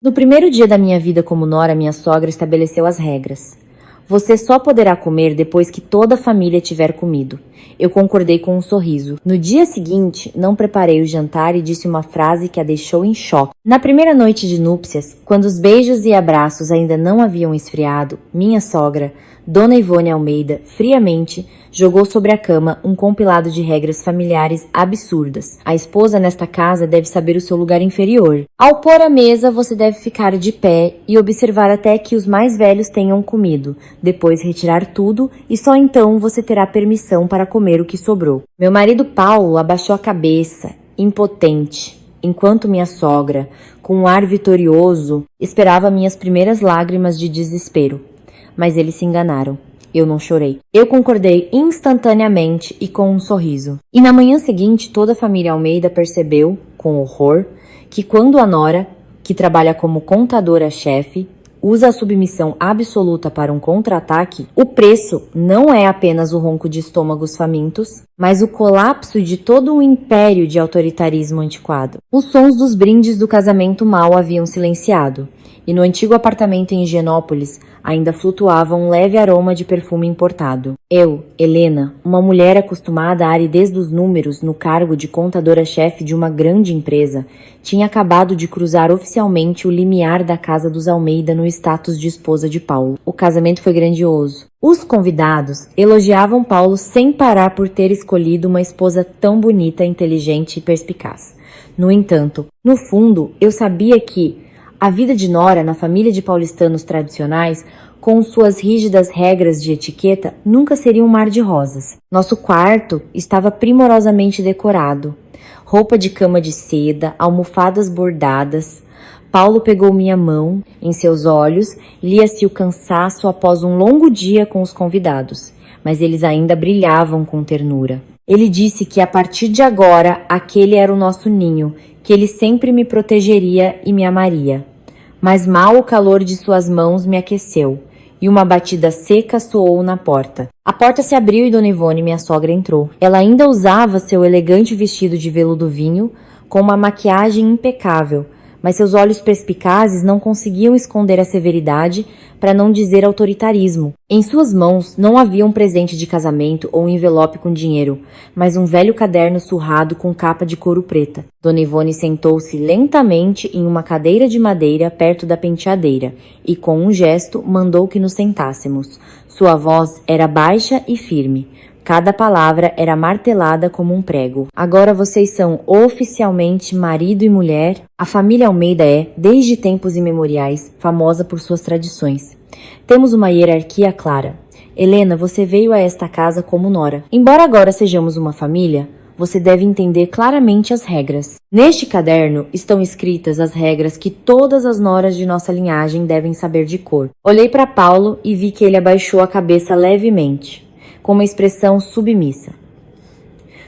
No primeiro dia da minha vida como nora, minha sogra estabeleceu as regras. Você só poderá comer depois que toda a família tiver comido. Eu concordei com um sorriso. No dia seguinte, não preparei o jantar e disse uma frase que a deixou em choque. Na primeira noite de núpcias, quando os beijos e abraços ainda não haviam esfriado, minha sogra, Dona Ivone Almeida, friamente, jogou sobre a cama um compilado de regras familiares absurdas. A esposa nesta casa deve saber o seu lugar inferior. Ao pôr a mesa, você deve ficar de pé e observar até que os mais velhos tenham comido. Depois retirar tudo e só então você terá permissão para comer o que sobrou. Meu marido Paulo abaixou a cabeça, impotente, enquanto minha sogra, com um ar vitorioso, esperava minhas primeiras lágrimas de desespero. Mas eles se enganaram. Eu não chorei. Eu concordei instantaneamente e com um sorriso. E na manhã seguinte, toda a família Almeida percebeu, com horror, que quando a nora, que trabalha como contadora-chefe, usa a submissão absoluta para um contra-ataque, o preço não é apenas o ronco de estômagos famintos, mas o colapso de todo um império de autoritarismo antiquado. Os sons dos brindes do casamento mal haviam silenciado, e no antigo apartamento em Higienópolis ainda flutuava um leve aroma de perfume importado. Eu, Helena, uma mulher acostumada à aridez dos números no cargo de contadora-chefe de uma grande empresa, tinha acabado de cruzar oficialmente o limiar da casa dos Almeida no status de esposa de Paulo. O casamento foi grandioso. Os convidados elogiavam Paulo sem parar por ter escolhido uma esposa tão bonita, inteligente e perspicaz. No entanto, no fundo, eu sabia que a vida de nora na família de paulistanos tradicionais, com suas rígidas regras de etiqueta, nunca seria um mar de rosas. Nosso quarto estava primorosamente decorado. Roupa de cama de seda, almofadas bordadas. Paulo pegou minha mão, em seus olhos, lia-se o cansaço após um longo dia com os convidados, mas eles ainda brilhavam com ternura. Ele disse que a partir de agora, aquele era o nosso ninho, que ele sempre me protegeria e me amaria. Mas mal o calor de suas mãos me aqueceu, e uma batida seca soou na porta. A porta se abriu e Dona Ivone, minha sogra, entrou. Ela ainda usava seu elegante vestido de veludo vinho, com uma maquiagem impecável, mas seus olhos perspicazes não conseguiam esconder a severidade, para não dizer autoritarismo. Em suas mãos não havia um presente de casamento ou um envelope com dinheiro, mas um velho caderno surrado com capa de couro preta. Dona Ivone sentou-se lentamente em uma cadeira de madeira perto da penteadeira e, com um gesto, mandou que nos sentássemos. Sua voz era baixa e firme. Cada palavra era martelada como um prego. Agora vocês são oficialmente marido e mulher. A família Almeida é, desde tempos imemoriais, famosa por suas tradições. Temos uma hierarquia clara. Helena, você veio a esta casa como nora. Embora agora sejamos uma família, você deve entender claramente as regras. Neste caderno estão escritas as regras que todas as noras de nossa linhagem devem saber de cor. Olhei para Paulo e vi que ele abaixou a cabeça levemente, com uma expressão submissa.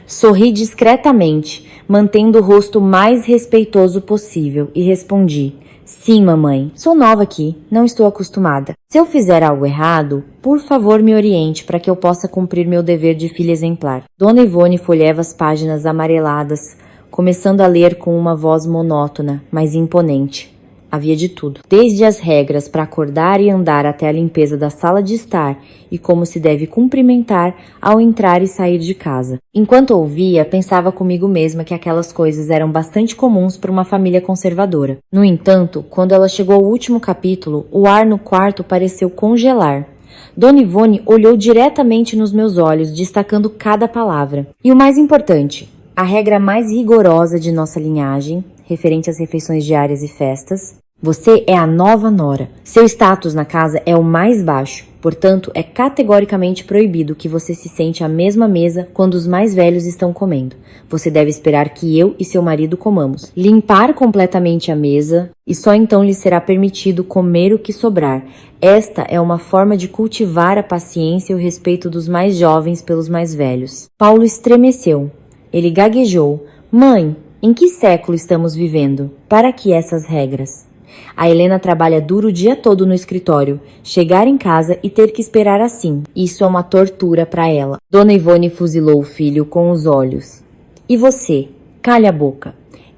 Sorri discretamente, mantendo o rosto mais respeitoso possível, e respondi: sim, mamãe, sou nova aqui, não estou acostumada. Se eu fizer algo errado, por favor me oriente para que eu possa cumprir meu dever de filha exemplar. Dona Ivone folheava as páginas amareladas, começando a ler com uma voz monótona, mas imponente. Havia de tudo, desde as regras para acordar e andar até a limpeza da sala de estar e como se deve cumprimentar ao entrar e sair de casa. Enquanto ouvia, pensava comigo mesma que aquelas coisas eram bastante comuns para uma família conservadora. No entanto, quando ela chegou ao último capítulo, o ar no quarto pareceu congelar. Dona Ivone olhou diretamente nos meus olhos, destacando cada palavra. E o mais importante, a regra mais rigorosa de nossa linhagem, referente às refeições diárias e festas: você é a nova nora. Seu status na casa é o mais baixo, portanto, é categoricamente proibido que você se sente à mesma mesa quando os mais velhos estão comendo. Você deve esperar que eu e seu marido comamos. Limpar completamente a mesa e só então lhe será permitido comer o que sobrar. Esta é uma forma de cultivar a paciência e o respeito dos mais jovens pelos mais velhos. Paulo estremeceu. Ele gaguejou. Mãe, em que século estamos vivendo? Para que essas regras? A Helena trabalha duro o dia todo no escritório. Chegar em casa e ter que esperar assim. Isso é uma tortura para ela. Dona Ivone fuzilou o filho com os olhos. E você? Calha a boca.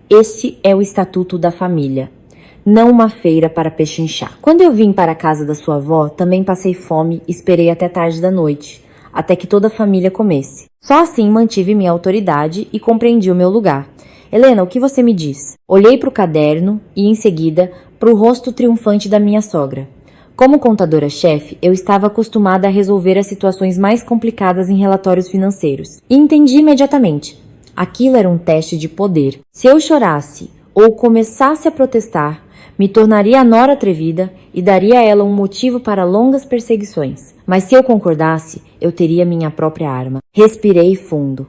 Esse é o estatuto da família. não uma feira para pechinchar. Quando eu vim para a casa da sua avó, também passei fome e esperei até tarde da noite, até que toda a família comesse. Só assim mantive minha autoridade e compreendi o meu lugar. Helena, o que você me diz? Olhei para o caderno e, em seguida, para o rosto triunfante da minha sogra. Como contadora-chefe, eu estava acostumada a resolver as situações mais complicadas em relatórios financeiros. E entendi imediatamente. Aquilo era um teste de poder. Se eu chorasse ou começasse a protestar, me tornaria a nora atrevida e daria a ela um motivo para longas perseguições. Mas se eu concordasse, eu teria minha própria arma. Respirei fundo.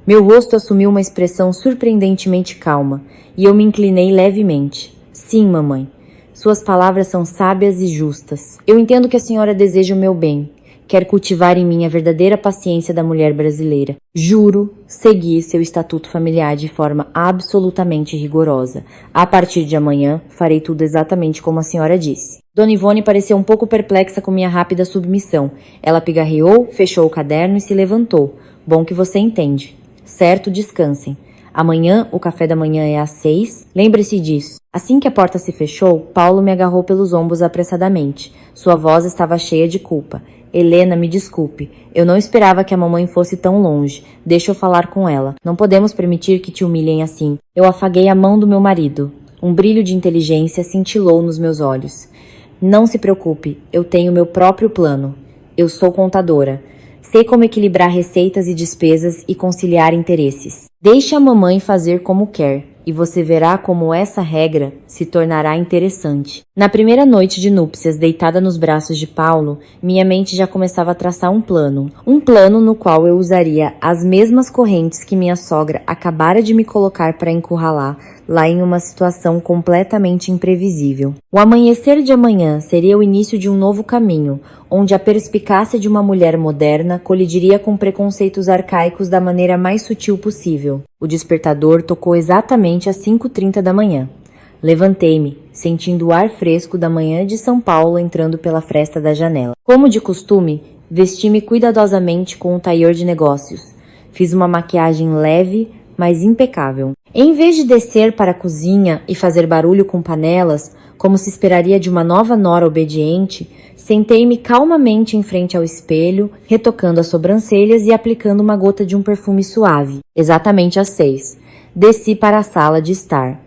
Meu rosto assumiu uma expressão surpreendentemente calma e eu me inclinei levemente. Sim, mamãe. Suas palavras são sábias e justas. Eu entendo que a senhora deseja o meu bem. Quer cultivar em mim a verdadeira paciência da mulher brasileira. Juro seguir seu estatuto familiar de forma absolutamente rigorosa. A partir de amanhã, farei tudo exatamente como a senhora disse. Dona Ivone pareceu um pouco perplexa com minha rápida submissão. Ela pigarreou, fechou o caderno e se levantou. Bom que você entende. Certo, descansem. Amanhã, o café da manhã é às 6. Lembre-se disso. Assim que a porta se fechou, Paulo me agarrou pelos ombros apressadamente. Sua voz estava cheia de culpa. Helena, me desculpe. Eu não esperava que a mamãe fosse tão longe. Deixa eu falar com ela. Não podemos permitir que te humilhem assim. Eu afaguei a mão do meu marido. Um brilho de inteligência cintilou nos meus olhos. Não se preocupe. Eu tenho meu próprio plano. Eu sou contadora. Sei como equilibrar receitas e despesas e conciliar interesses. Deixe a mamãe fazer como quer, e você verá como essa regra se tornará interessante. Na primeira noite de núpcias, deitada nos braços de Paulo, minha mente já começava a traçar um plano. Um plano no qual eu usaria as mesmas correntes que minha sogra acabara de me colocar para encurralar, lá em uma situação completamente imprevisível. O amanhecer de amanhã seria o início de um novo caminho, onde a perspicácia de uma mulher moderna colidiria com preconceitos arcaicos da maneira mais sutil possível. O despertador tocou exatamente às 5h30 da manhã. Levantei-me, sentindo o ar fresco da manhã de São Paulo entrando pela fresta da janela. Como de costume, vesti-me cuidadosamente com um taior de negócios. Fiz uma maquiagem leve, mas impecável. Em vez de descer para a cozinha e fazer barulho com panelas, como se esperaria de uma nova nora obediente, sentei-me calmamente em frente ao espelho, retocando as sobrancelhas e aplicando uma gota de um perfume suave. Exatamente às 6. Desci para a sala de estar.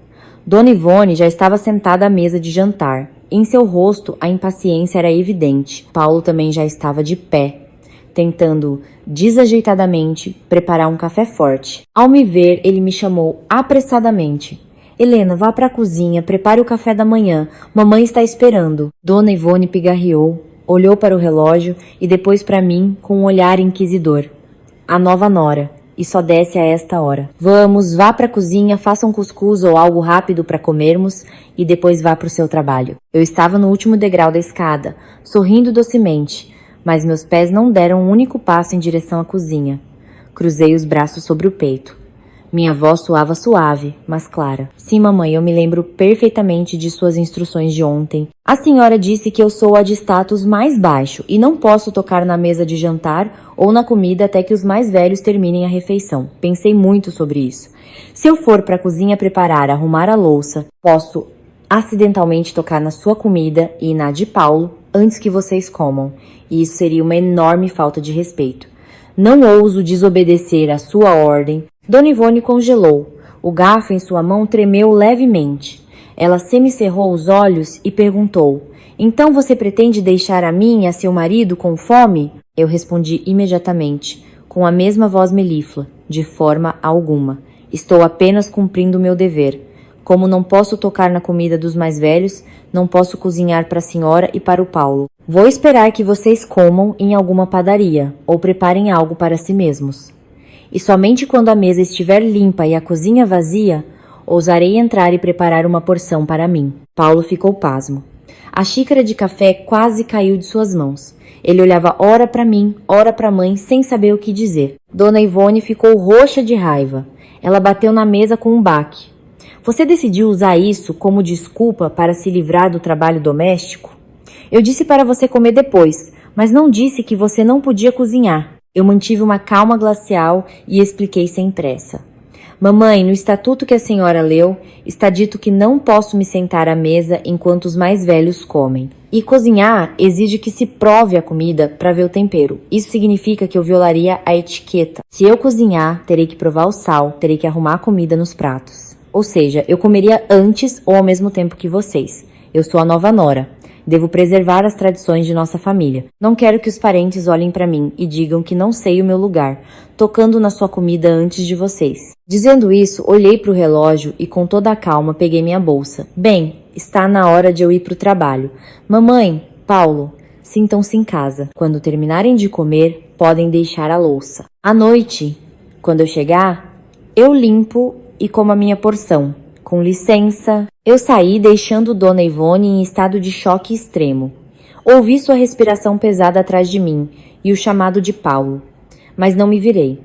Dona Ivone já estava sentada à mesa de jantar. Em seu rosto, a impaciência era evidente. Paulo também já estava de pé, tentando desajeitadamente preparar um café forte. Ao me ver, ele me chamou apressadamente. Helena, vá para a cozinha, prepare o café da manhã. Mamãe está esperando. Dona Ivone pigarreou, olhou para o relógio e depois para mim com um olhar inquisidor. A nova nora. E só desce a esta hora. Vamos, vá para a cozinha, faça um cuscuz ou algo rápido para comermos e depois vá para o seu trabalho. Eu estava no último degrau da escada, sorrindo docemente, mas meus pés não deram um único passo em direção à cozinha. Cruzei os braços sobre o peito. Minha voz soava suave, mas clara. Sim, mamãe, eu me lembro perfeitamente de suas instruções de ontem. A senhora disse que eu sou a de status mais baixo e não posso tocar na mesa de jantar ou na comida até que os mais velhos terminem a refeição. Pensei muito sobre isso. Se eu for para a cozinha preparar, arrumar a louça, posso acidentalmente tocar na sua comida e na de Paulo antes que vocês comam. E isso seria uma enorme falta de respeito. Não ouso desobedecer a sua ordem. Dona Ivone congelou. O garfo em sua mão tremeu levemente. Ela semicerrou os olhos e perguntou: então você pretende deixar a mim e a seu marido com fome? Eu respondi imediatamente, com a mesma voz melíflua: de forma alguma. Estou apenas cumprindo o meu dever. Como não posso tocar na comida dos mais velhos, não posso cozinhar para a senhora e para o Paulo. Vou esperar que vocês comam em alguma padaria ou preparem algo para si mesmos. E somente quando a mesa estiver limpa e a cozinha vazia, ousarei entrar e preparar uma porção para mim. Paulo ficou pasmo. A xícara de café quase caiu de suas mãos. Ele olhava ora para mim, ora para a mãe, sem saber o que dizer. Dona Ivone ficou roxa de raiva. Ela bateu na mesa com um baque. Você decidiu usar isso como desculpa para se livrar do trabalho doméstico? Eu disse para você comer depois, mas não disse que você não podia cozinhar. Eu mantive uma calma glacial e expliquei sem pressa. Mamãe, no estatuto que a senhora leu, está dito que não posso me sentar à mesa enquanto os mais velhos comem. E cozinhar exige que se prove a comida para ver o tempero. Isso significa que eu violaria a etiqueta. Se eu cozinhar, terei que provar o sal, terei que arrumar a comida nos pratos. Ou seja, eu comeria antes ou ao mesmo tempo que vocês. Eu sou a nova nora. Devo preservar as tradições de nossa família. Não quero que os parentes olhem para mim e digam que não sei o meu lugar, tocando na sua comida antes de vocês. Dizendo isso, olhei para o relógio e com toda a calma peguei minha bolsa. Bem, está na hora de eu ir para o trabalho. Mamãe, Paulo, sintam-se em casa. Quando terminarem de comer, podem deixar a louça. À noite, quando eu chegar, eu limpo e como a minha porção. Com licença, eu saí deixando Dona Ivone em estado de choque extremo. Ouvi sua respiração pesada atrás de mim e o chamado de Paulo, mas não me virei.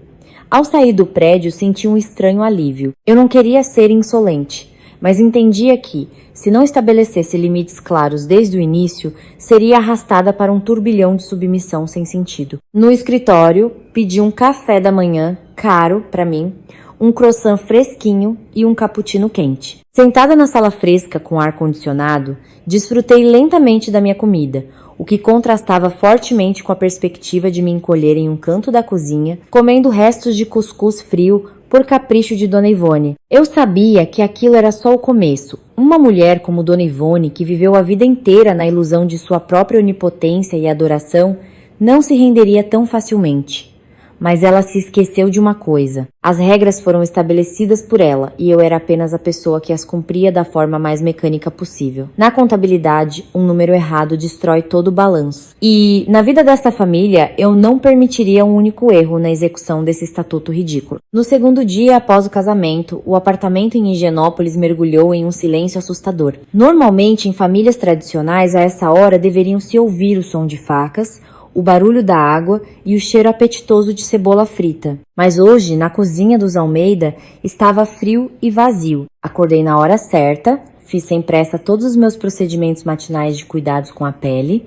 Ao sair do prédio, senti um estranho alívio. Eu não queria ser insolente, mas entendia que, se não estabelecesse limites claros desde o início, seria arrastada para um turbilhão de submissão sem sentido. No escritório, pedi um café da manhã, caro para mim, um croissant fresquinho e um cappuccino quente. Sentada na sala fresca com ar-condicionado, desfrutei lentamente da minha comida, o que contrastava fortemente com a perspectiva de me encolher em um canto da cozinha, comendo restos de cuscuz frio por capricho de Dona Ivone. Eu sabia que aquilo era só o começo. Uma mulher como Dona Ivone, que viveu a vida inteira na ilusão de sua própria onipotência e adoração, não se renderia tão facilmente. Mas ela se esqueceu de uma coisa. As regras foram estabelecidas por ela e eu era apenas a pessoa que as cumpria da forma mais mecânica possível. Na contabilidade, um número errado destrói todo o balanço. E, na vida dessa família, eu não permitiria um único erro na execução desse estatuto ridículo. No segundo dia após o casamento, o apartamento em Higienópolis mergulhou em um silêncio assustador. Normalmente, em famílias tradicionais, a essa hora deveriam se ouvir o som de facas, o barulho da água e o cheiro apetitoso de cebola frita. Mas hoje, na cozinha dos Almeida, estava frio e vazio. Acordei na hora certa, fiz sem pressa todos os meus procedimentos matinais de cuidados com a pele,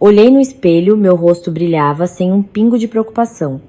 olhei no espelho, meu rosto brilhava sem um pingo de preocupação.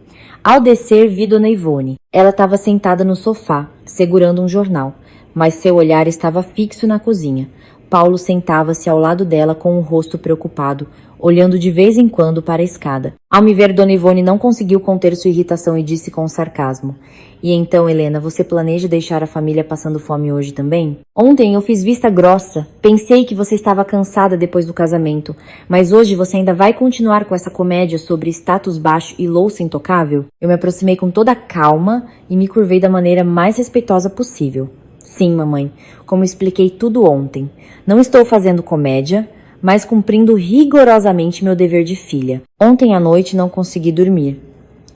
Ao descer, vi Dona Ivone. Ela estava sentada no sofá, segurando um jornal, mas seu olhar estava fixo na cozinha. Paulo sentava-se ao lado dela com o rosto preocupado, olhando de vez em quando para a escada. Ao me ver, Dona Ivone não conseguiu conter sua irritação e disse com sarcasmo: "E então, Helena, você planeja deixar a família passando fome hoje também? Ontem eu fiz vista grossa. Pensei que você estava cansada depois do casamento, mas hoje você ainda vai continuar com essa comédia sobre status baixo e louça intocável?" Eu me aproximei com toda a calma e me curvei da maneira mais respeitosa possível. "Sim, mamãe, como expliquei tudo ontem. Não estou fazendo comédia, mas cumprindo rigorosamente meu dever de filha. Ontem à noite não consegui dormir.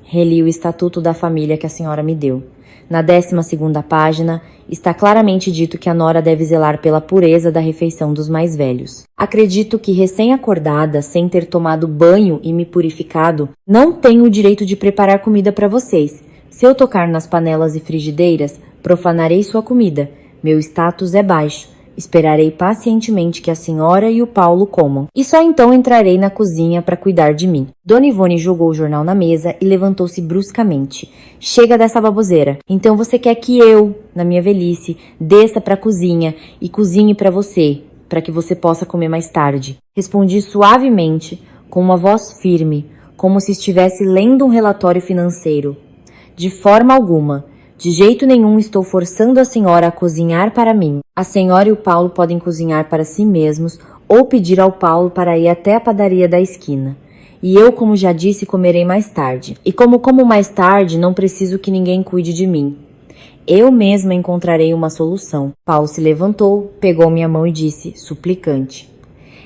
Reli o estatuto da família que a senhora me deu. Na 12ª página, está claramente dito que a nora deve zelar pela pureza da refeição dos mais velhos. Acredito que, recém-acordada, sem ter tomado banho e me purificado, não tenho o direito de preparar comida para vocês. Se eu tocar nas panelas e frigideiras, profanarei sua comida. Meu status é baixo. Esperarei pacientemente que a senhora e o Paulo comam, e só então entrarei na cozinha para cuidar de mim." Dona Ivone jogou o jornal na mesa e levantou-se bruscamente. "Chega dessa baboseira. Então você quer que eu, na minha velhice, desça para a cozinha e cozinhe para você, para que você possa comer mais tarde?" Respondi suavemente, com uma voz firme, como se estivesse lendo um relatório financeiro. "De forma alguma. De jeito nenhum estou forçando a senhora a cozinhar para mim. A senhora e o Paulo podem cozinhar para si mesmos ou pedir ao Paulo para ir até a padaria da esquina. E eu, como já disse, comerei mais tarde. E como mais tarde, não preciso que ninguém cuide de mim. Eu mesma encontrarei uma solução." Paulo se levantou, pegou minha mão e disse, suplicante: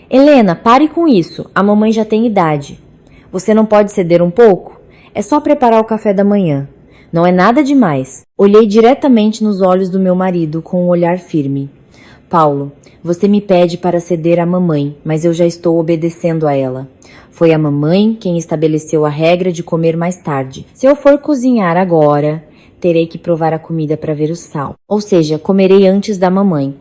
"Helena, pare com isso. A mamãe já tem idade. Você não pode ceder um pouco? É só preparar o café da manhã. Não é nada demais." Olhei diretamente nos olhos do meu marido com um olhar firme. "Paulo, você me pede para ceder à mamãe, mas eu já estou obedecendo a ela. Foi a mamãe quem estabeleceu a regra de comer mais tarde. Se eu for cozinhar agora, terei que provar a comida para ver o sal. Ou seja, comerei antes da mamãe.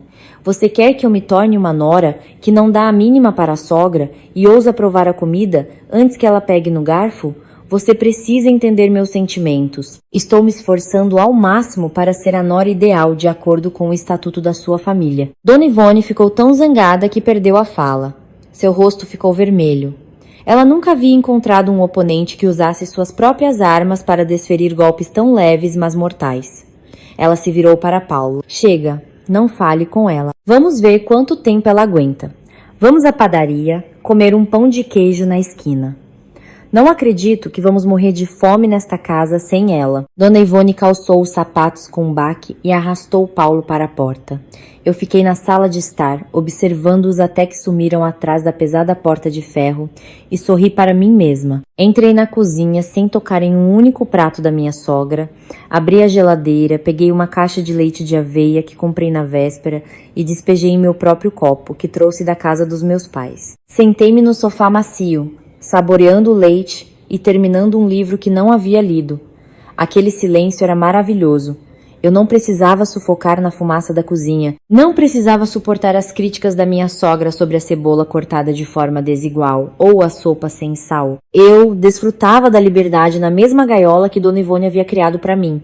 Você quer que eu me torne uma nora que não dá a mínima para a sogra e ousa provar a comida antes que ela pegue no garfo? Você precisa entender meus sentimentos. Estou me esforçando ao máximo para ser a nora ideal de acordo com o estatuto da sua família. Dona Ivone ficou tão zangada que perdeu a fala. Seu rosto ficou vermelho. Ela nunca havia encontrado um oponente que usasse suas próprias armas para desferir golpes tão leves, mas mortais. Ela se virou para Paulo. Chega, não fale com ela. Vamos ver quanto tempo ela aguenta. Vamos à padaria, comer um pão de queijo na esquina. Não acredito que vamos morrer de fome nesta casa sem ela. Dona Ivone calçou os sapatos com um baque e arrastou Paulo para a porta. Eu fiquei na sala de estar, observando-os até que sumiram atrás da pesada porta de ferro e sorri para mim mesma. Entrei na cozinha sem tocar em um único prato da minha sogra, abri a geladeira, peguei uma caixa de leite de aveia que comprei na véspera e despejei em meu próprio copo, que trouxe da casa dos meus pais. Sentei-me no sofá macio, saboreando o leite e terminando um livro que não havia lido. Aquele silêncio era maravilhoso. Eu não precisava sufocar na fumaça da cozinha. Não precisava suportar as críticas da minha sogra sobre a cebola cortada de forma desigual ou a sopa sem sal. Eu desfrutava da liberdade na mesma gaiola que Dona Ivone havia criado para mim.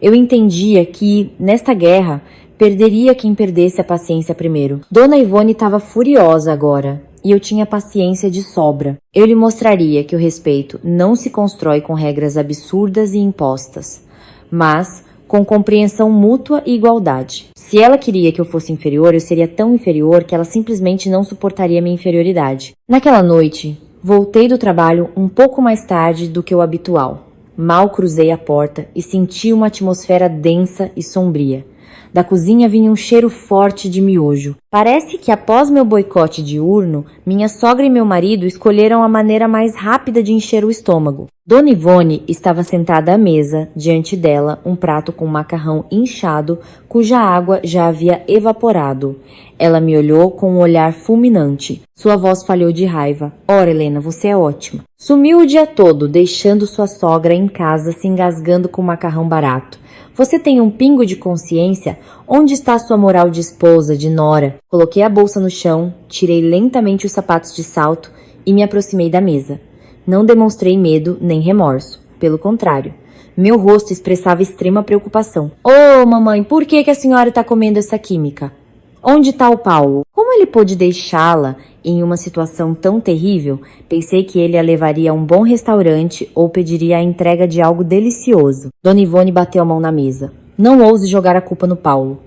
Eu entendia que, nesta guerra, perderia quem perdesse a paciência primeiro. Dona Ivone estava furiosa agora. E eu tinha paciência de sobra. Eu lhe mostraria que o respeito não se constrói com regras absurdas e impostas, mas com compreensão mútua e igualdade. Se ela queria que eu fosse inferior, eu seria tão inferior que ela simplesmente não suportaria minha inferioridade. Naquela noite, voltei do trabalho um pouco mais tarde do que o habitual. Mal cruzei a porta e senti uma atmosfera densa e sombria. Da cozinha vinha um cheiro forte de miojo. Parece que após meu boicote diurno, minha sogra e meu marido escolheram a maneira mais rápida de encher o estômago. Dona Ivone estava sentada à mesa, diante dela um prato com macarrão inchado, cuja água já havia evaporado. Ela me olhou com um olhar fulminante. Sua voz falhou de raiva. Ora, Helena, você é ótima. Sumiu o dia todo, deixando sua sogra em casa se engasgando com macarrão barato. Você tem um pingo de consciência? Onde está sua moral de esposa, de nora? Coloquei a bolsa no chão, tirei lentamente os sapatos de salto e me aproximei da mesa. Não demonstrei medo nem remorso. Pelo contrário, meu rosto expressava extrema preocupação. Ô, mamãe, por que a senhora está comendo essa química? Onde está o Paulo? Como ele pôde deixá-la em uma situação tão terrível? Pensei que ele a levaria a um bom restaurante ou pediria a entrega de algo delicioso. Dona Ivone bateu a mão na mesa. Não ouse jogar a culpa no Paulo.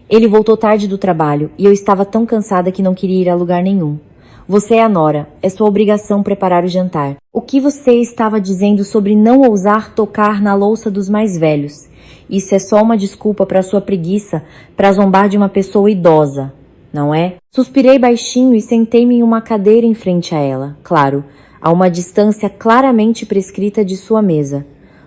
Ele voltou tarde do trabalho e eu estava tão cansada que não queria ir a lugar nenhum. Você é a nora. É sua obrigação preparar o jantar. O que você estava dizendo sobre não ousar tocar na louça dos mais velhos? Isso é só uma desculpa para sua preguiça para zombar de uma pessoa idosa, não é? Suspirei baixinho e sentei-me em uma cadeira em frente a ela, claro, a uma distância claramente prescrita de sua mesa.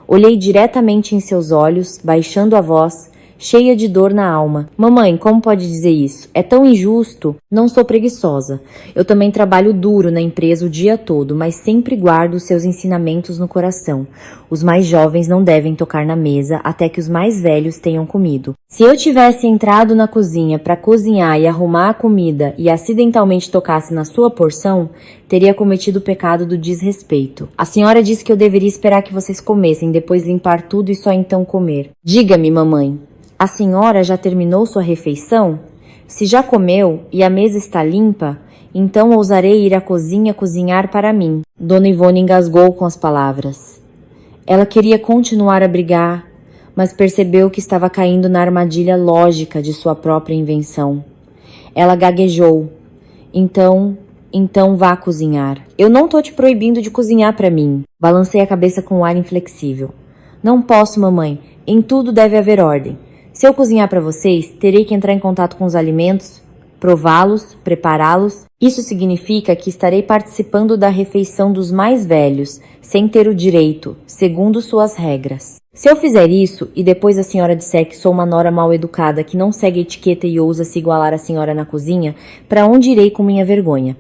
Olhei diretamente em seus olhos, baixando a voz, cheia de dor na alma. Mamãe, como pode dizer isso? É tão injusto. Não sou preguiçosa. Eu também trabalho duro na empresa o dia todo, mas sempre guardo os seus ensinamentos no coração. Os mais jovens não devem tocar na mesa até que os mais velhos tenham comido. Se eu tivesse entrado na cozinha para cozinhar e arrumar a comida e acidentalmente tocasse na sua porção, teria cometido o pecado do desrespeito. A senhora disse que eu deveria esperar que vocês comessem, depois limpar tudo e só então comer. Diga-me, mamãe. A senhora já terminou sua refeição? Se já comeu e a mesa está limpa, então ousarei ir à cozinha cozinhar para mim. Dona Ivone engasgou com as palavras. Ela queria continuar a brigar, mas percebeu que estava caindo na armadilha lógica de sua própria invenção. Ela gaguejou. Então vá cozinhar. Eu não tô te proibindo de cozinhar para mim. Balancei a cabeça com um ar inflexível. Não posso, mamãe. Em tudo deve haver ordem. Se eu cozinhar para vocês, terei que entrar em contato com os alimentos, prová-los, prepará-los. Isso significa que estarei participando da refeição dos mais velhos, sem ter o direito, segundo suas regras. Se eu fizer isso, e depois a senhora disser que sou uma nora mal educada que não segue a etiqueta e ousa se igualar à senhora na cozinha, para onde irei com minha vergonha?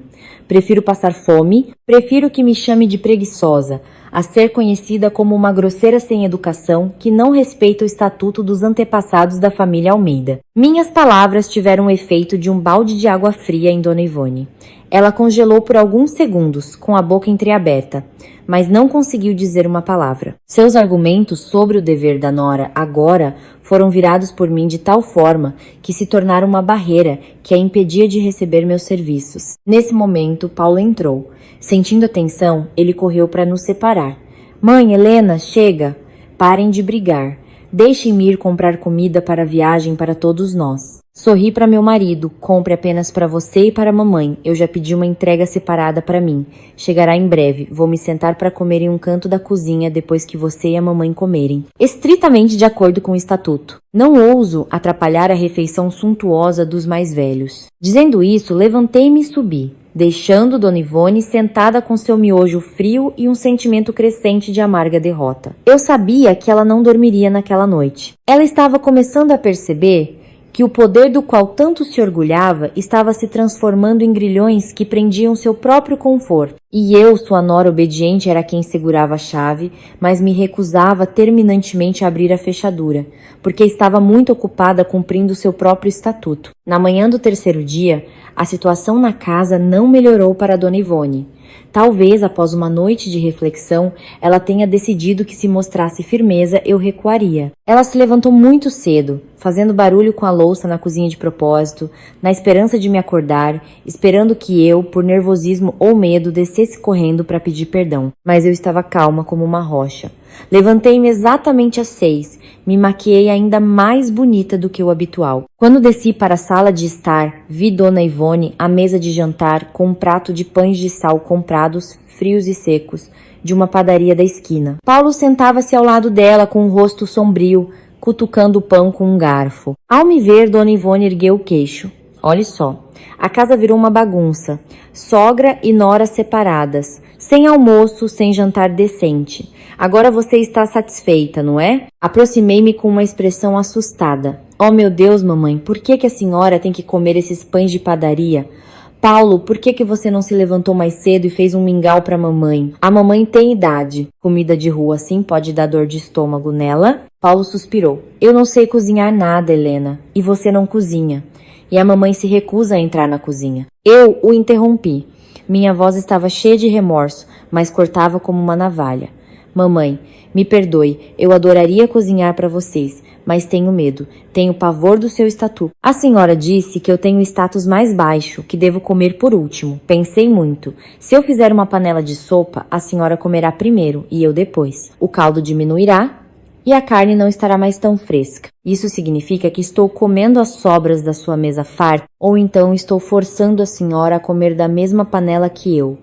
Prefiro passar fome, prefiro que me chame de preguiçosa, a ser conhecida como uma grosseira sem educação que não respeita o estatuto dos antepassados da família Almeida. Minhas palavras tiveram o efeito de um balde de água fria em Dona Ivone. Ela congelou por alguns segundos, com a boca entreaberta, mas não conseguiu dizer uma palavra. Seus argumentos sobre o dever da nora agora foram virados por mim de tal forma que se tornaram uma barreira que a impedia de receber meus serviços. Nesse momento, Paulo entrou. Sentindo a tensão, ele correu para nos separar. Mãe, Helena, chega! Parem de brigar. Deixem-me ir comprar comida para a viagem para todos nós. Sorri para meu marido. Compre apenas para você e para a mamãe. Eu já pedi uma entrega separada para mim. Chegará em breve. Vou me sentar para comer em um canto da cozinha depois que você e a mamãe comerem. Estritamente de acordo com o estatuto. Não ouso atrapalhar a refeição suntuosa dos mais velhos. Dizendo isso, levantei-me e subi, deixando Dona Ivone sentada com seu miojo frio e um sentimento crescente de amarga derrota. Eu sabia que ela não dormiria naquela noite. Ela estava começando a perceber que o poder do qual tanto se orgulhava estava se transformando em grilhões que prendiam seu próprio conforto. E eu, sua nora obediente, era quem segurava a chave, mas me recusava terminantemente a abrir a fechadura, porque estava muito ocupada cumprindo seu próprio estatuto. Na manhã do terceiro dia, a situação na casa não melhorou para Dona Ivone. Talvez, após uma noite de reflexão, ela tenha decidido que se mostrasse firmeza, eu recuaria. Ela se levantou muito cedo, fazendo barulho com a louça na cozinha de propósito, na esperança de me acordar, esperando que eu, por nervosismo ou medo, descesse correndo para pedir perdão. Mas eu estava calma como uma rocha. Levantei-me exatamente às 6, me maquiei ainda mais bonita do que o habitual. Quando desci para a sala de estar, vi Dona Ivone à mesa de jantar com um prato de pães de sal comprados, frios e secos, de uma padaria da esquina. Paulo sentava-se ao lado dela com um rosto sombrio, cutucando o pão com um garfo. Ao me ver, Dona Ivone ergueu o queixo. Olhe só, a casa virou uma bagunça. Sogra e nora separadas, sem almoço, sem jantar decente. Agora você está satisfeita, não é? Aproximei-me com uma expressão assustada. Oh, meu Deus, mamãe, por que a senhora tem que comer esses pães de padaria? Paulo, por que você não se levantou mais cedo e fez um mingau para a mamãe? A mamãe tem idade. Comida de rua assim pode dar dor de estômago nela? Paulo suspirou. Eu não sei cozinhar nada, Helena. E você não cozinha. E a mamãe se recusa a entrar na cozinha. Eu o interrompi. Minha voz estava cheia de remorso, mas cortava como uma navalha. Mamãe, me perdoe, eu adoraria cozinhar para vocês, mas tenho medo, tenho pavor do seu estatuto. A senhora disse que eu tenho o status mais baixo, que devo comer por último. Pensei muito. Se eu fizer uma panela de sopa, a senhora comerá primeiro e eu depois. O caldo diminuirá e a carne não estará mais tão fresca. Isso significa que estou comendo as sobras da sua mesa farta, ou então estou forçando a senhora a comer da mesma panela que eu.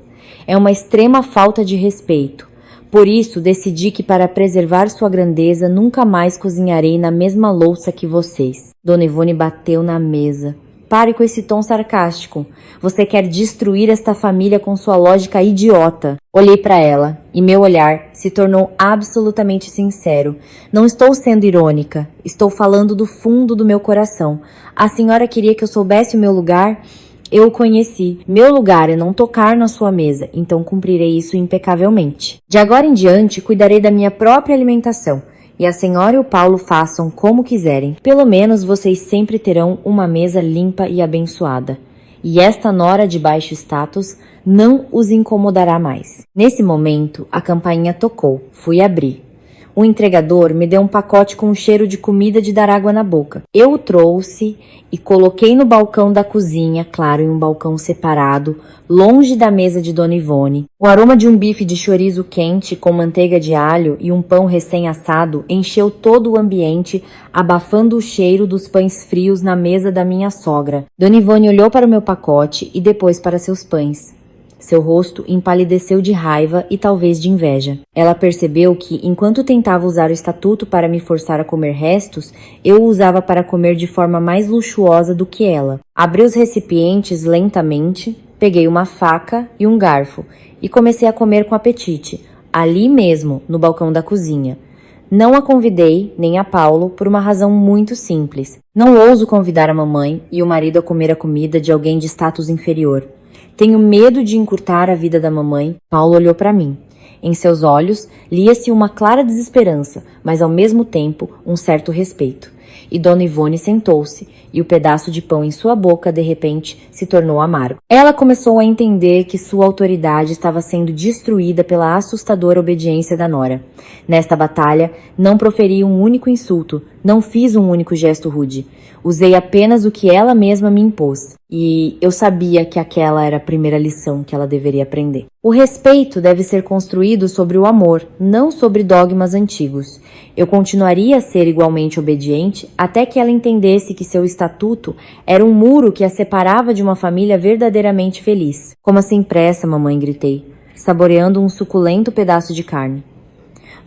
É uma extrema falta de respeito. Por isso, decidi que para preservar sua grandeza, nunca mais cozinharei na mesma louça que vocês. Dona Ivone bateu na mesa. Pare com esse tom sarcástico. Você quer destruir esta família com sua lógica idiota. Olhei para ela e meu olhar se tornou absolutamente sincero. Não estou sendo irônica. Estou falando do fundo do meu coração. A senhora queria que eu soubesse o meu lugar? Eu o conheci. Meu lugar é não tocar na sua mesa, então cumprirei isso impecavelmente. De agora em diante, cuidarei da minha própria alimentação. E a senhora e o Paulo façam como quiserem. Pelo menos vocês sempre terão uma mesa limpa e abençoada. E esta nora de baixo status não os incomodará mais. Nesse momento, a campainha tocou. Fui abrir. O entregador me deu um pacote com um cheiro de comida de dar água na boca. Eu o trouxe e coloquei no balcão da cozinha, claro, em um balcão separado, longe da mesa de Dona Ivone. O aroma de um bife de chorizo quente com manteiga de alho e um pão recém-assado encheu todo o ambiente, abafando o cheiro dos pães frios na mesa da minha sogra. Dona Ivone olhou para o meu pacote e depois para seus pães. Seu rosto empalideceu de raiva e talvez de inveja. Ela percebeu que, enquanto tentava usar o estatuto para me forçar a comer restos, eu o usava para comer de forma mais luxuosa do que ela. Abri os recipientes lentamente, peguei uma faca e um garfo e comecei a comer com apetite, ali mesmo, no balcão da cozinha. Não a convidei, nem a Paulo, por uma razão muito simples. Não ouso convidar a mamãe e o marido a comer a comida de alguém de status inferior. Tenho medo de encurtar a vida da mamãe. Paulo olhou para mim. Em seus olhos lia-se uma clara desesperança, mas ao mesmo tempo um certo respeito. E Dona Ivone sentou-se, e o pedaço de pão em sua boca, de repente, se tornou amargo. Ela começou a entender que sua autoridade estava sendo destruída pela assustadora obediência da nora. Nesta batalha, não proferi um único insulto, não fiz um único gesto rude. Usei apenas o que ela mesma me impôs, e eu sabia que aquela era a primeira lição que ela deveria aprender. O respeito deve ser construído sobre o amor, não sobre dogmas antigos. Eu continuaria a ser igualmente obediente até que ela entendesse que seu estatuto era um muro que a separava de uma família verdadeiramente feliz. Coma sem pressa, mamãe, gritei, saboreando um suculento pedaço de carne.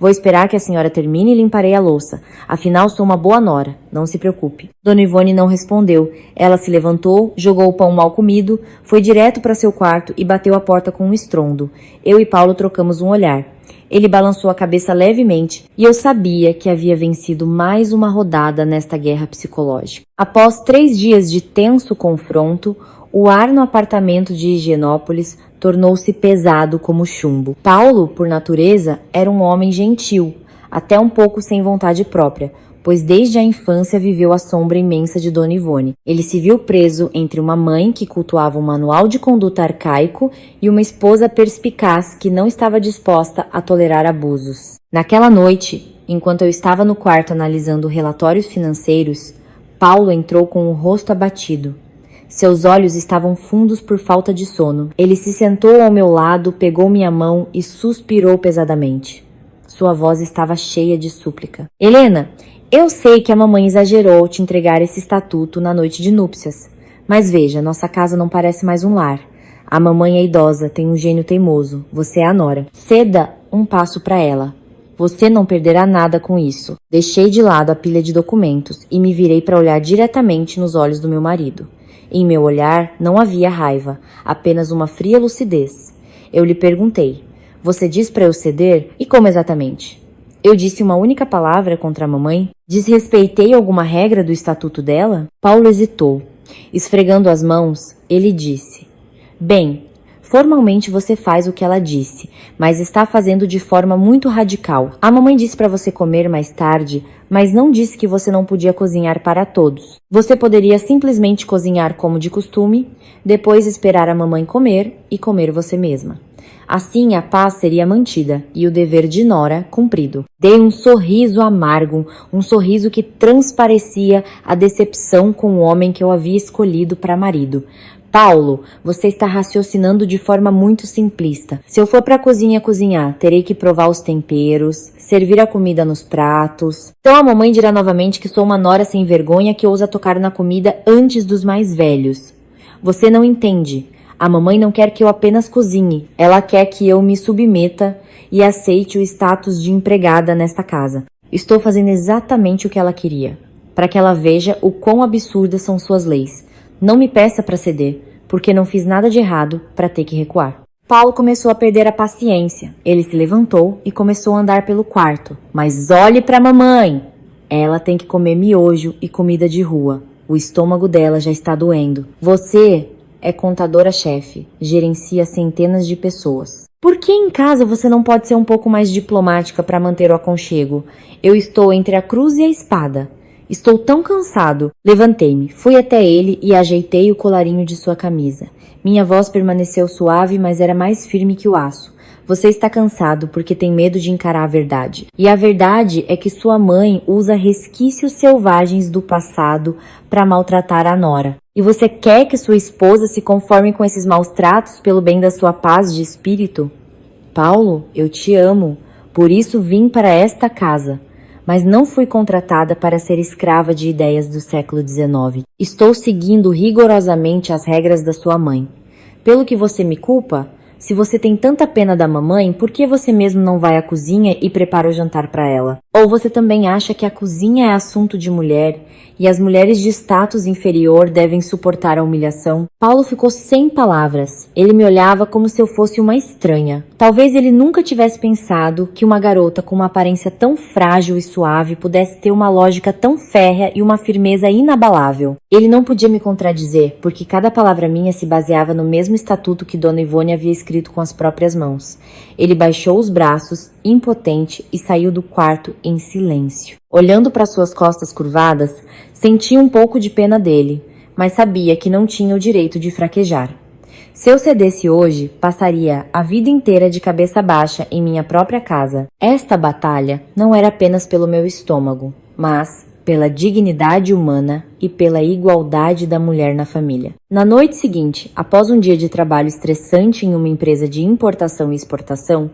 Vou esperar que a senhora termine e limparei a louça. Afinal, sou uma boa nora. Não se preocupe. Dona Ivone não respondeu. Ela se levantou, jogou o pão mal comido, foi direto para seu quarto e bateu a porta com um estrondo. Eu e Paulo trocamos um olhar. Ele balançou a cabeça levemente e eu sabia que havia vencido mais uma rodada nesta guerra psicológica. Após 3 dias de tenso confronto, o ar no apartamento de Higienópolis tornou-se pesado como chumbo. Paulo, por natureza, era um homem gentil, até um pouco sem vontade própria, pois desde a infância viveu à sombra imensa de Dona Ivone. Ele se viu preso entre uma mãe que cultuava um manual de conduta arcaico e uma esposa perspicaz que não estava disposta a tolerar abusos. Naquela noite, enquanto eu estava no quarto analisando relatórios financeiros, Paulo entrou com o rosto abatido. Seus olhos estavam fundos por falta de sono. Ele se sentou ao meu lado, pegou minha mão e suspirou pesadamente. Sua voz estava cheia de súplica. Helena, eu sei que a mamãe exagerou ao te entregar esse estatuto na noite de núpcias. Mas veja, nossa casa não parece mais um lar. A mamãe é idosa, tem um gênio teimoso. Você é a nora. Ceda um passo para ela. Você não perderá nada com isso. Deixei de lado a pilha de documentos e me virei para olhar diretamente nos olhos do meu marido. Em meu olhar não havia raiva, apenas uma fria lucidez. Eu lhe perguntei, você diz para eu ceder? E como exatamente? Eu disse uma única palavra contra a mamãe? Desrespeitei alguma regra do estatuto dela? Paulo hesitou. Esfregando as mãos, ele disse, bem, formalmente você faz o que ela disse, mas está fazendo de forma muito radical. A mamãe disse para você comer mais tarde, mas não disse que você não podia cozinhar para todos. Você poderia simplesmente cozinhar como de costume, depois esperar a mamãe comer e comer você mesma. Assim a paz seria mantida e o dever de nora cumprido. Dei um sorriso amargo, um sorriso que transparecia a decepção com o homem que eu havia escolhido para marido. Paulo, você está raciocinando de forma muito simplista. Se eu for para a cozinha cozinhar, terei que provar os temperos, servir a comida nos pratos. Então a mamãe dirá novamente que sou uma nora sem vergonha que ousa tocar na comida antes dos mais velhos. Você não entende. A mamãe não quer que eu apenas cozinhe. Ela quer que eu me submeta e aceite o status de empregada nesta casa. Estou fazendo exatamente o que ela queria, para que ela veja o quão absurdas são suas leis. Não me peça para ceder, porque não fiz nada de errado para ter que recuar. Paulo começou a perder a paciência. Ele se levantou e começou a andar pelo quarto. Mas olhe para a mamãe! Ela tem que comer miojo e comida de rua. O estômago dela já está doendo. Você é contadora-chefe, gerencia centenas de pessoas. Por que em casa você não pode ser um pouco mais diplomática para manter o aconchego? Eu estou entre a cruz e a espada. Estou tão cansado. Levantei-me, fui até ele e ajeitei o colarinho de sua camisa. Minha voz permaneceu suave, mas era mais firme que o aço. Você está cansado porque tem medo de encarar a verdade. E a verdade é que sua mãe usa resquícios selvagens do passado para maltratar a nora. E você quer que sua esposa se conforme com esses maus tratos pelo bem da sua paz de espírito? Paulo, eu te amo. Por isso vim para esta casa. Mas não fui contratada para ser escrava de ideias do século XIX. Estou seguindo rigorosamente as regras da sua mãe. Pelo que você me culpa, se você tem tanta pena da mamãe, por que você mesmo não vai à cozinha e prepara o jantar para ela? Ou você também acha que a cozinha é assunto de mulher e as mulheres de status inferior devem suportar a humilhação? Paulo ficou sem palavras. Ele me olhava como se eu fosse uma estranha. Talvez ele nunca tivesse pensado que uma garota com uma aparência tão frágil e suave pudesse ter uma lógica tão férrea e uma firmeza inabalável. Ele não podia me contradizer, porque cada palavra minha se baseava no mesmo estatuto que Dona Ivone havia escrito com as próprias mãos. Ele baixou os braços, impotente, e saiu do quarto em silêncio. Olhando para suas costas curvadas, senti um pouco de pena dele, mas sabia que não tinha o direito de fraquejar. Se eu cedesse hoje, passaria a vida inteira de cabeça baixa em minha própria casa. Esta batalha não era apenas pelo meu estômago, mas pela dignidade humana e pela igualdade da mulher na família. Na noite seguinte, após um dia de trabalho estressante em uma empresa de importação e exportação,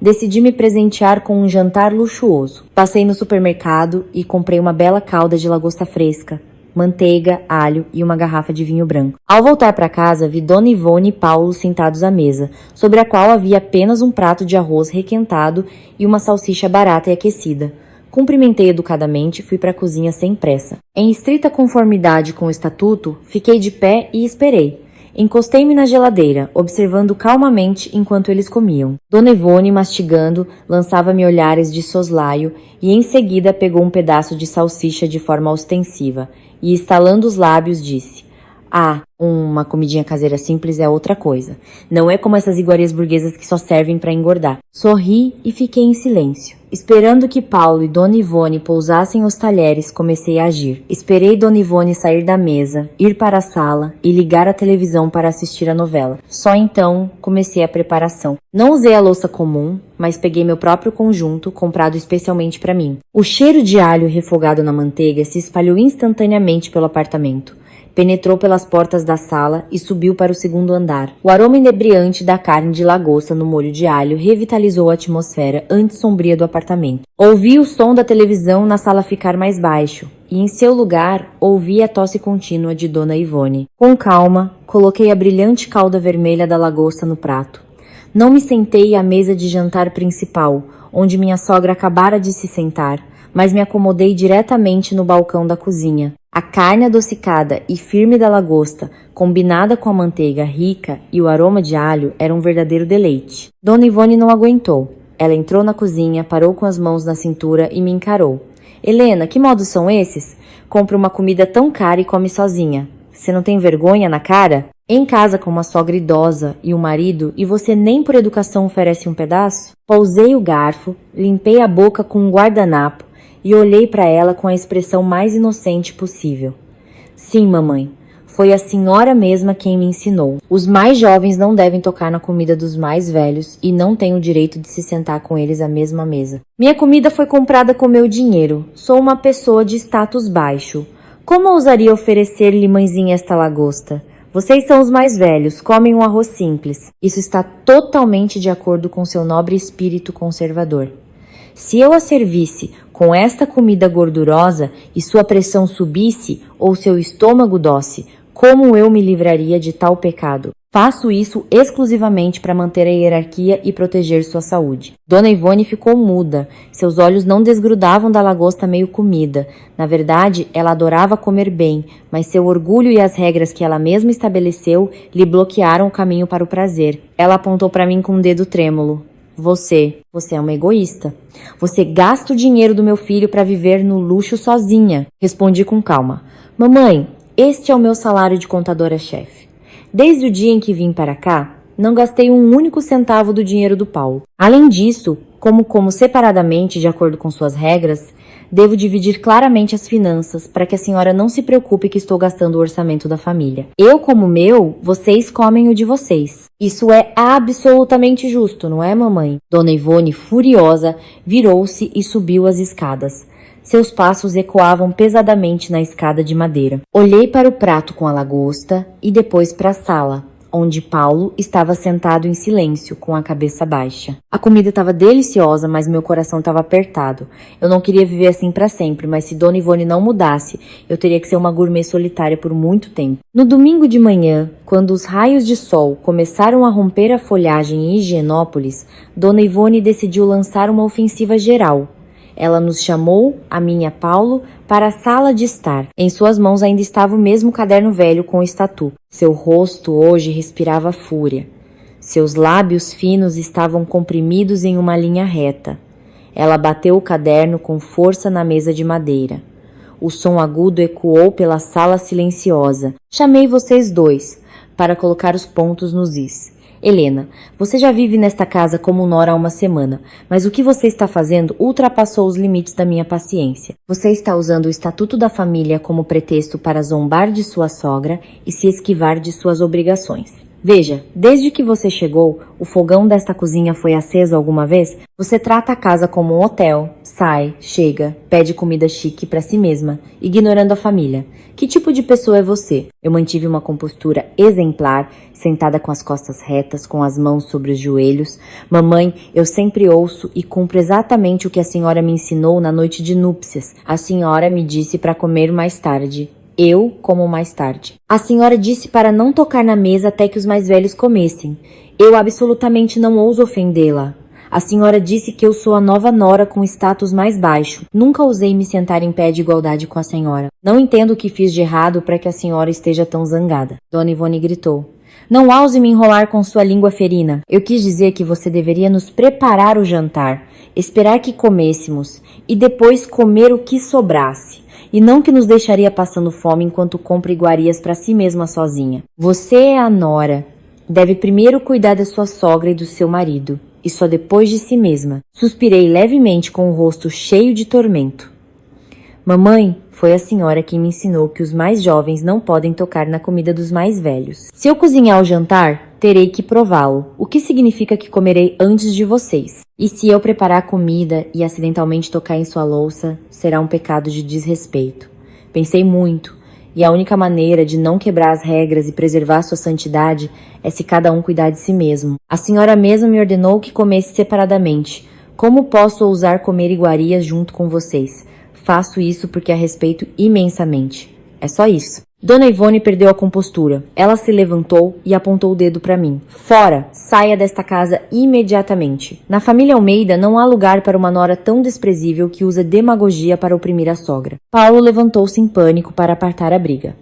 decidi me presentear com um jantar luxuoso. Passei no supermercado e comprei uma bela calda de lagosta fresca, manteiga, alho e uma garrafa de vinho branco. Ao voltar para casa, vi Dona Ivone e Paulo sentados à mesa, sobre a qual havia apenas um prato de arroz requentado e uma salsicha barata e aquecida. Cumprimentei educadamente e fui para a cozinha sem pressa. Em estrita conformidade com o estatuto, fiquei de pé e esperei. Encostei-me na geladeira, observando calmamente enquanto eles comiam. Dona Ivone, mastigando, lançava-me olhares de soslaio e em seguida pegou um pedaço de salsicha de forma ostensiva e, estalando os lábios, disse: "Ah, uma comidinha caseira simples é outra coisa. Não é como essas iguarias burguesas que só servem para engordar." Sorri e fiquei em silêncio. Esperando que Paulo e Dona Ivone pousassem os talheres, comecei a agir. Esperei Dona Ivone sair da mesa, ir para a sala e ligar a televisão para assistir a novela. Só então comecei a preparação. Não usei a louça comum, mas peguei meu próprio conjunto, comprado especialmente para mim. O cheiro de alho refogado na manteiga se espalhou instantaneamente pelo apartamento. Penetrou pelas portas da sala e subiu para o segundo andar. O aroma inebriante da carne de lagosta no molho de alho revitalizou a atmosfera antes sombria do apartamento. Ouvi o som da televisão na sala ficar mais baixo, e em seu lugar ouvi a tosse contínua de Dona Ivone. Com calma, coloquei a brilhante calda vermelha da lagosta no prato. Não me sentei à mesa de jantar principal, onde minha sogra acabara de se sentar, mas me acomodei diretamente no balcão da cozinha. A carne adocicada e firme da lagosta, combinada com a manteiga rica e o aroma de alho, era um verdadeiro deleite. Dona Ivone não aguentou. Ela entrou na cozinha, parou com as mãos na cintura e me encarou. "Helena, que modos são esses? Compra uma comida tão cara e come sozinha. Você não tem vergonha na cara? Em casa com uma sogra idosa e um marido e você nem por educação oferece um pedaço?" Pousei o garfo, limpei a boca com um guardanapo e olhei para ela com a expressão mais inocente possível. "Sim, mamãe. Foi a senhora mesma quem me ensinou. Os mais jovens não devem tocar na comida dos mais velhos e não têm o direito de se sentar com eles à mesma mesa. Minha comida foi comprada com meu dinheiro. Sou uma pessoa de status baixo. Como ousaria oferecer-lhe, mãezinha, esta lagosta? Vocês são os mais velhos, comem um arroz simples." Isso está totalmente de acordo com seu nobre espírito conservador. Se eu a servisse com esta comida gordurosa e sua pressão subisse ou seu estômago doce, como eu me livraria de tal pecado? Faço isso exclusivamente para manter a hierarquia e proteger sua saúde. Dona Ivone ficou muda. Seus olhos não desgrudavam da lagosta meio comida. Na verdade, ela adorava comer bem, mas seu orgulho e as regras que ela mesma estabeleceu lhe bloquearam o caminho para o prazer. Ela apontou para mim com um dedo trêmulo. Você é uma egoísta. Você gasta o dinheiro do meu filho para viver no luxo sozinha." Respondi com calma. "Mamãe, este é o meu salário de contadora-chefe. Desde o dia em que vim para cá, não gastei um único centavo do dinheiro do Paulo. Além disso, como separadamente, de acordo com suas regras, devo dividir claramente as finanças para que a senhora não se preocupe que estou gastando o orçamento da família. Eu como meu, vocês comem o de vocês. Isso é absolutamente justo, não é, mamãe?" Dona Ivone, furiosa, virou-se e subiu as escadas. Seus passos ecoavam pesadamente na escada de madeira. Olhei para o prato com a lagosta e depois para a sala, onde Paulo estava sentado em silêncio, com a cabeça baixa. A comida estava deliciosa, mas meu coração estava apertado. Eu não queria viver assim para sempre, mas se Dona Ivone não mudasse, eu teria que ser uma gourmet solitária por muito tempo. No domingo de manhã, quando os raios de sol começaram a romper a folhagem em Higienópolis, Dona Ivone decidiu lançar uma ofensiva geral. Ela nos chamou, a mim e a Paulo, para a sala de estar. Em suas mãos ainda estava o mesmo caderno velho com o estatuto. Seu rosto hoje respirava fúria. Seus lábios finos estavam comprimidos em uma linha reta. Ela bateu o caderno com força na mesa de madeira. O som agudo ecoou pela sala silenciosa. Chamei vocês dois, para colocar os pontos nos is. Helena, você já vive nesta casa como nora há uma semana, mas o que você está fazendo ultrapassou os limites da minha paciência. Você está usando o estatuto da família como pretexto para zombar de sua sogra e se esquivar de suas obrigações. Veja, desde que você chegou, o fogão desta cozinha foi aceso alguma vez? Você trata a casa como um hotel, sai, chega, pede comida chique para si mesma, ignorando a família. Que tipo de pessoa é você? Eu mantive uma compostura exemplar, sentada com as costas retas, com as mãos sobre os joelhos. Mamãe, eu sempre ouço e cumpro exatamente o que a senhora me ensinou na noite de núpcias. A senhora me disse para comer mais tarde. Eu como mais tarde. A senhora disse para não tocar na mesa até que os mais velhos comessem. Eu absolutamente não ouso ofendê-la. A senhora disse que eu sou a nova nora com status mais baixo. Nunca ousei me sentar em pé de igualdade com a senhora. Não entendo o que fiz de errado para que a senhora esteja tão zangada. Dona Ivone gritou. Não ouse me enrolar com sua língua ferina. Eu quis dizer que você deveria nos preparar o jantar, esperar que comêssemos e depois comer o que sobrasse. E não que nos deixaria passando fome enquanto compra iguarias para si mesma sozinha. Você é a nora. Deve primeiro cuidar da sua sogra e do seu marido, e só depois de si mesma. Suspirei levemente com o rosto cheio de tormento. Mamãe, foi a senhora quem me ensinou que os mais jovens não podem tocar na comida dos mais velhos. Se eu cozinhar o jantar, terei que prová-lo, o que significa que comerei antes de vocês. E se eu preparar a comida e acidentalmente tocar em sua louça, será um pecado de desrespeito. Pensei muito, e a única maneira de não quebrar as regras e preservar sua santidade é se cada um cuidar de si mesmo. A senhora mesma me ordenou que comesse separadamente. Como posso ousar comer iguarias junto com vocês? Faço isso porque a respeito imensamente. É só isso. Dona Ivone perdeu a compostura. Ela se levantou e apontou o dedo para mim. Fora! Saia desta casa imediatamente. Na família Almeida não há lugar para uma nora tão desprezível que usa demagogia para oprimir a sogra. Paulo levantou-se em pânico para apartar a briga.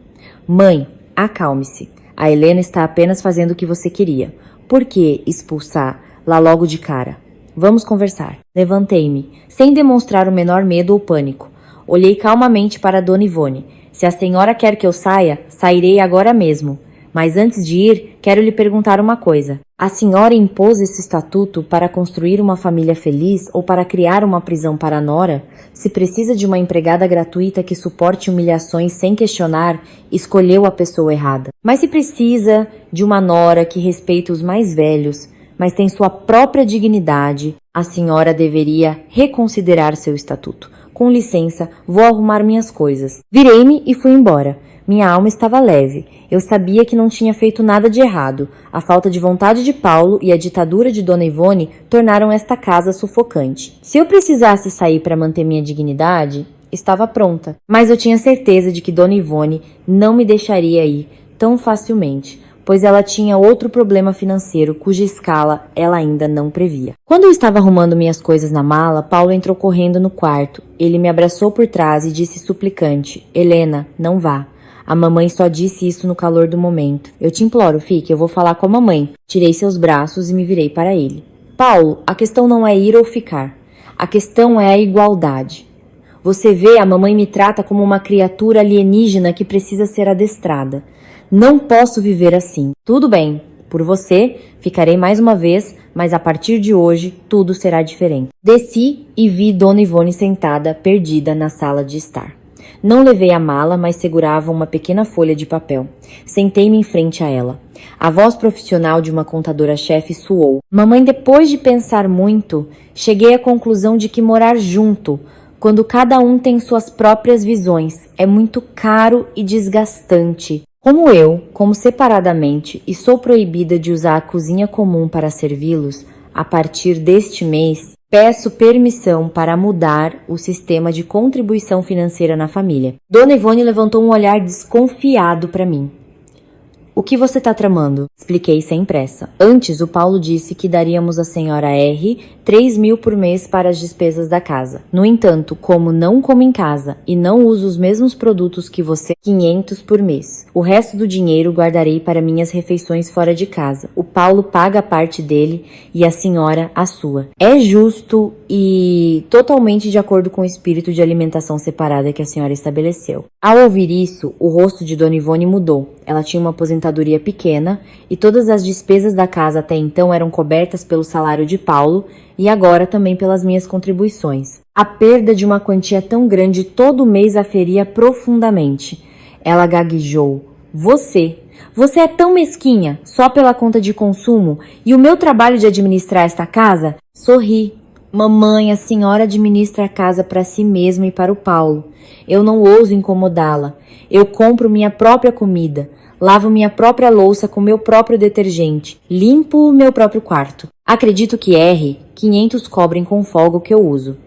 Mãe, acalme-se. A Helena está apenas fazendo o que você queria. Por que expulsar lá logo de cara? Vamos conversar. Levantei-me, sem demonstrar o menor medo ou pânico. Olhei calmamente para Dona Ivone. Se a senhora quer que eu saia, sairei agora mesmo. Mas antes de ir, quero lhe perguntar uma coisa. A senhora impôs esse estatuto para construir uma família feliz ou para criar uma prisão para a nora? Se precisa de uma empregada gratuita que suporte humilhações sem questionar, escolheu a pessoa errada. Mas se precisa de uma nora que respeite os mais velhos, mas tem sua própria dignidade, a senhora deveria reconsiderar seu estatuto. Com licença, vou arrumar minhas coisas. Virei-me e fui embora. Minha alma estava leve. Eu sabia que não tinha feito nada de errado. A falta de vontade de Paulo e a ditadura de Dona Ivone tornaram esta casa sufocante. Se eu precisasse sair para manter minha dignidade, estava pronta. Mas eu tinha certeza de que Dona Ivone não me deixaria ir tão facilmente, pois ela tinha outro problema financeiro cuja escala ela ainda não previa. Quando eu estava arrumando minhas coisas na mala, Paulo entrou correndo no quarto. Ele me abraçou por trás e disse suplicante, Helena, não vá. A mamãe só disse isso no calor do momento. Eu te imploro, fique, eu vou falar com a mamãe. Tirei seus braços e me virei para ele. Paulo, a questão não é ir ou ficar. A questão é a igualdade. Você vê, a mamãe me trata como uma criatura alienígena que precisa ser adestrada. Não posso viver assim. Tudo bem, por você, ficarei mais uma vez, mas a partir de hoje, tudo será diferente. Desci e vi Dona Ivone sentada, perdida, na sala de estar. Não levei a mala, mas segurava uma pequena folha de papel. Sentei-me em frente a ela. A voz profissional de uma contadora-chefe soou. Mamãe, depois de pensar muito, cheguei à conclusão de que morar junto, quando cada um tem suas próprias visões, é muito caro e desgastante. Como separadamente e sou proibida de usar a cozinha comum para servi-los, a partir deste mês, peço permissão para mudar o sistema de contribuição financeira na família. Dona Ivone levantou um olhar desconfiado para mim. O que você tá tramando? Expliquei sem pressa. Antes, o Paulo disse que daríamos à senhora R 3.000 por mês para as despesas da casa. No entanto, como não como em casa e não uso os mesmos produtos que você, 500 por mês. O resto do dinheiro guardarei para minhas refeições fora de casa. O Paulo paga a parte dele e a senhora a sua. É justo e totalmente de acordo com o espírito de alimentação separada que a senhora estabeleceu. Ao ouvir isso, o rosto de Dona Ivone mudou. Ela tinha uma aposentadoria pequena e todas as despesas da casa até então eram cobertas pelo salário de Paulo e agora também pelas minhas contribuições. A perda de uma quantia tão grande todo mês a feria profundamente. Ela gaguejou. Você é tão mesquinha, só pela conta de consumo, e o meu trabalho de administrar esta casa? Sorri. Mamãe, a senhora administra a casa para si mesma e para o Paulo. Eu não ouso incomodá-la. Eu compro minha própria comida, lavo minha própria louça com meu próprio detergente, limpo meu próprio quarto. Acredito que R 500 cobrem com folga o que eu uso.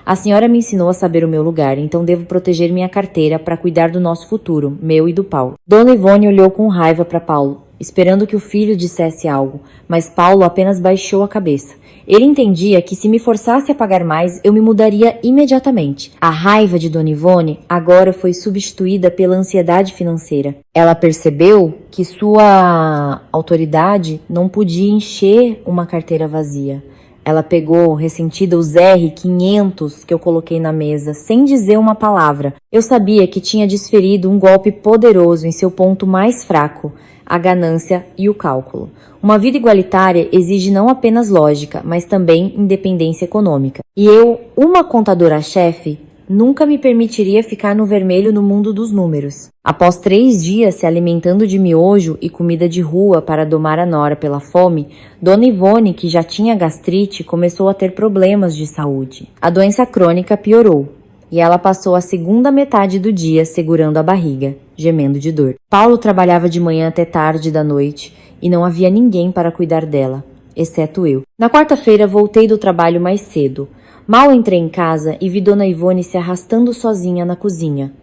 A senhora me ensinou a saber o meu lugar, então devo proteger minha carteira para cuidar do nosso futuro, meu e do Paulo. Dona Ivone olhou com raiva para Paulo, esperando que o filho dissesse algo, mas Paulo apenas baixou a cabeça. Ele entendia que se me forçasse a pagar mais, eu me mudaria imediatamente. A raiva de Dona Ivone agora foi substituída pela ansiedade financeira. Ela percebeu que sua autoridade não podia encher uma carteira vazia. Ela pegou, ressentida, os R 500 que eu coloquei na mesa, sem dizer uma palavra. Eu sabia que tinha desferido um golpe poderoso em seu ponto mais fraco, a ganância e o cálculo. Uma vida igualitária exige não apenas lógica, mas também independência econômica. E eu, uma contadora-chefe, nunca me permitiria ficar no vermelho no mundo dos números. Após 3 dias se alimentando de miojo e comida de rua para domar a nora pela fome, Dona Ivone, que já tinha gastrite, começou a ter problemas de saúde. A doença crônica piorou e ela passou a segunda metade do dia segurando a barriga, gemendo de dor. Paulo trabalhava de manhã até tarde da noite e não havia ninguém para cuidar dela, exceto eu. Na quarta-feira voltei do trabalho mais cedo. Mal entrei em casa e vi Dona Ivone se arrastando sozinha na cozinha.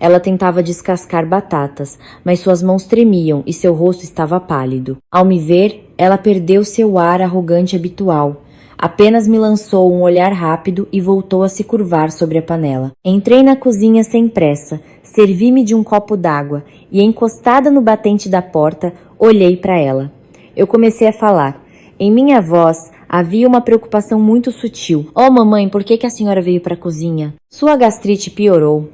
Ela tentava descascar batatas, mas suas mãos tremiam e seu rosto estava pálido. Ao me ver, ela perdeu seu ar arrogante habitual. Apenas me lançou um olhar rápido e voltou a se curvar sobre a panela. Entrei na cozinha sem pressa, servi-me de um copo d'água e, encostada no batente da porta, olhei para ela. Eu comecei a falar. Em minha voz havia uma preocupação muito sutil. Oh, mamãe, por que a senhora veio para a cozinha? Sua gastrite piorou.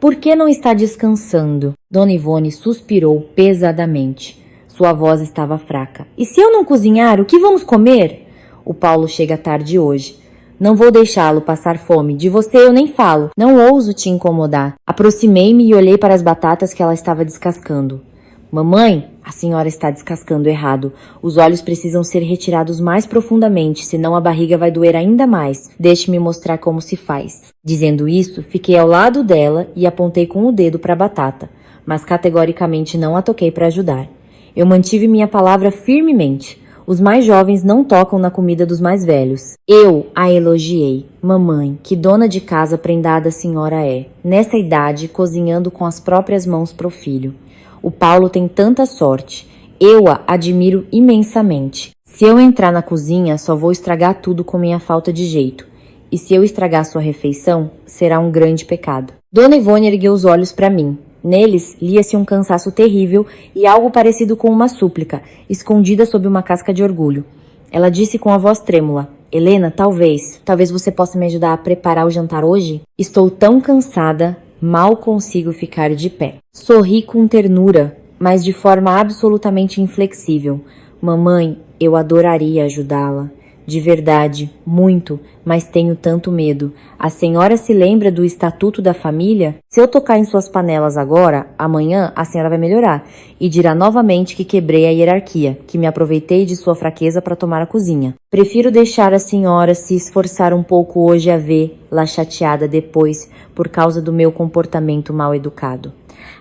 Por que não está descansando? Dona Ivone suspirou pesadamente. Sua voz estava fraca. E se eu não cozinhar, o que vamos comer? O Paulo chega tarde hoje. Não vou deixá-lo passar fome. De você eu nem falo. Não ouso te incomodar. Aproximei-me e olhei para as batatas que ela estava descascando. Mamãe, a senhora está descascando errado. Os olhos precisam ser retirados mais profundamente, senão a barriga vai doer ainda mais. Deixe-me mostrar como se faz. Dizendo isso, fiquei ao lado dela e apontei com o dedo para a batata, mas categoricamente não a toquei para ajudar. Eu mantive minha palavra firmemente. Os mais jovens não tocam na comida dos mais velhos. Eu a elogiei. Mamãe, que dona de casa prendada a senhora é. Nessa idade, cozinhando com as próprias mãos pro filho. O Paulo tem tanta sorte. Eu a admiro imensamente. Se eu entrar na cozinha, só vou estragar tudo com minha falta de jeito. E se eu estragar sua refeição, será um grande pecado. Dona Ivone ergueu os olhos para mim. Neles, lia-se um cansaço terrível e algo parecido com uma súplica, escondida sob uma casca de orgulho. Ela disse com a voz trêmula. Helena, talvez você possa me ajudar a preparar o jantar hoje? Estou tão cansada. Mal consigo ficar de pé. Sorri com ternura, mas de forma absolutamente inflexível. Mamãe, eu adoraria ajudá-la. De verdade, muito, mas tenho tanto medo. A senhora se lembra do estatuto da família? Se eu tocar em suas panelas agora, amanhã a senhora vai melhorar e dirá novamente que quebrei a hierarquia, que me aproveitei de sua fraqueza para tomar a cozinha. Prefiro deixar a senhora se esforçar um pouco hoje a vê-la chateada depois por causa do meu comportamento mal educado.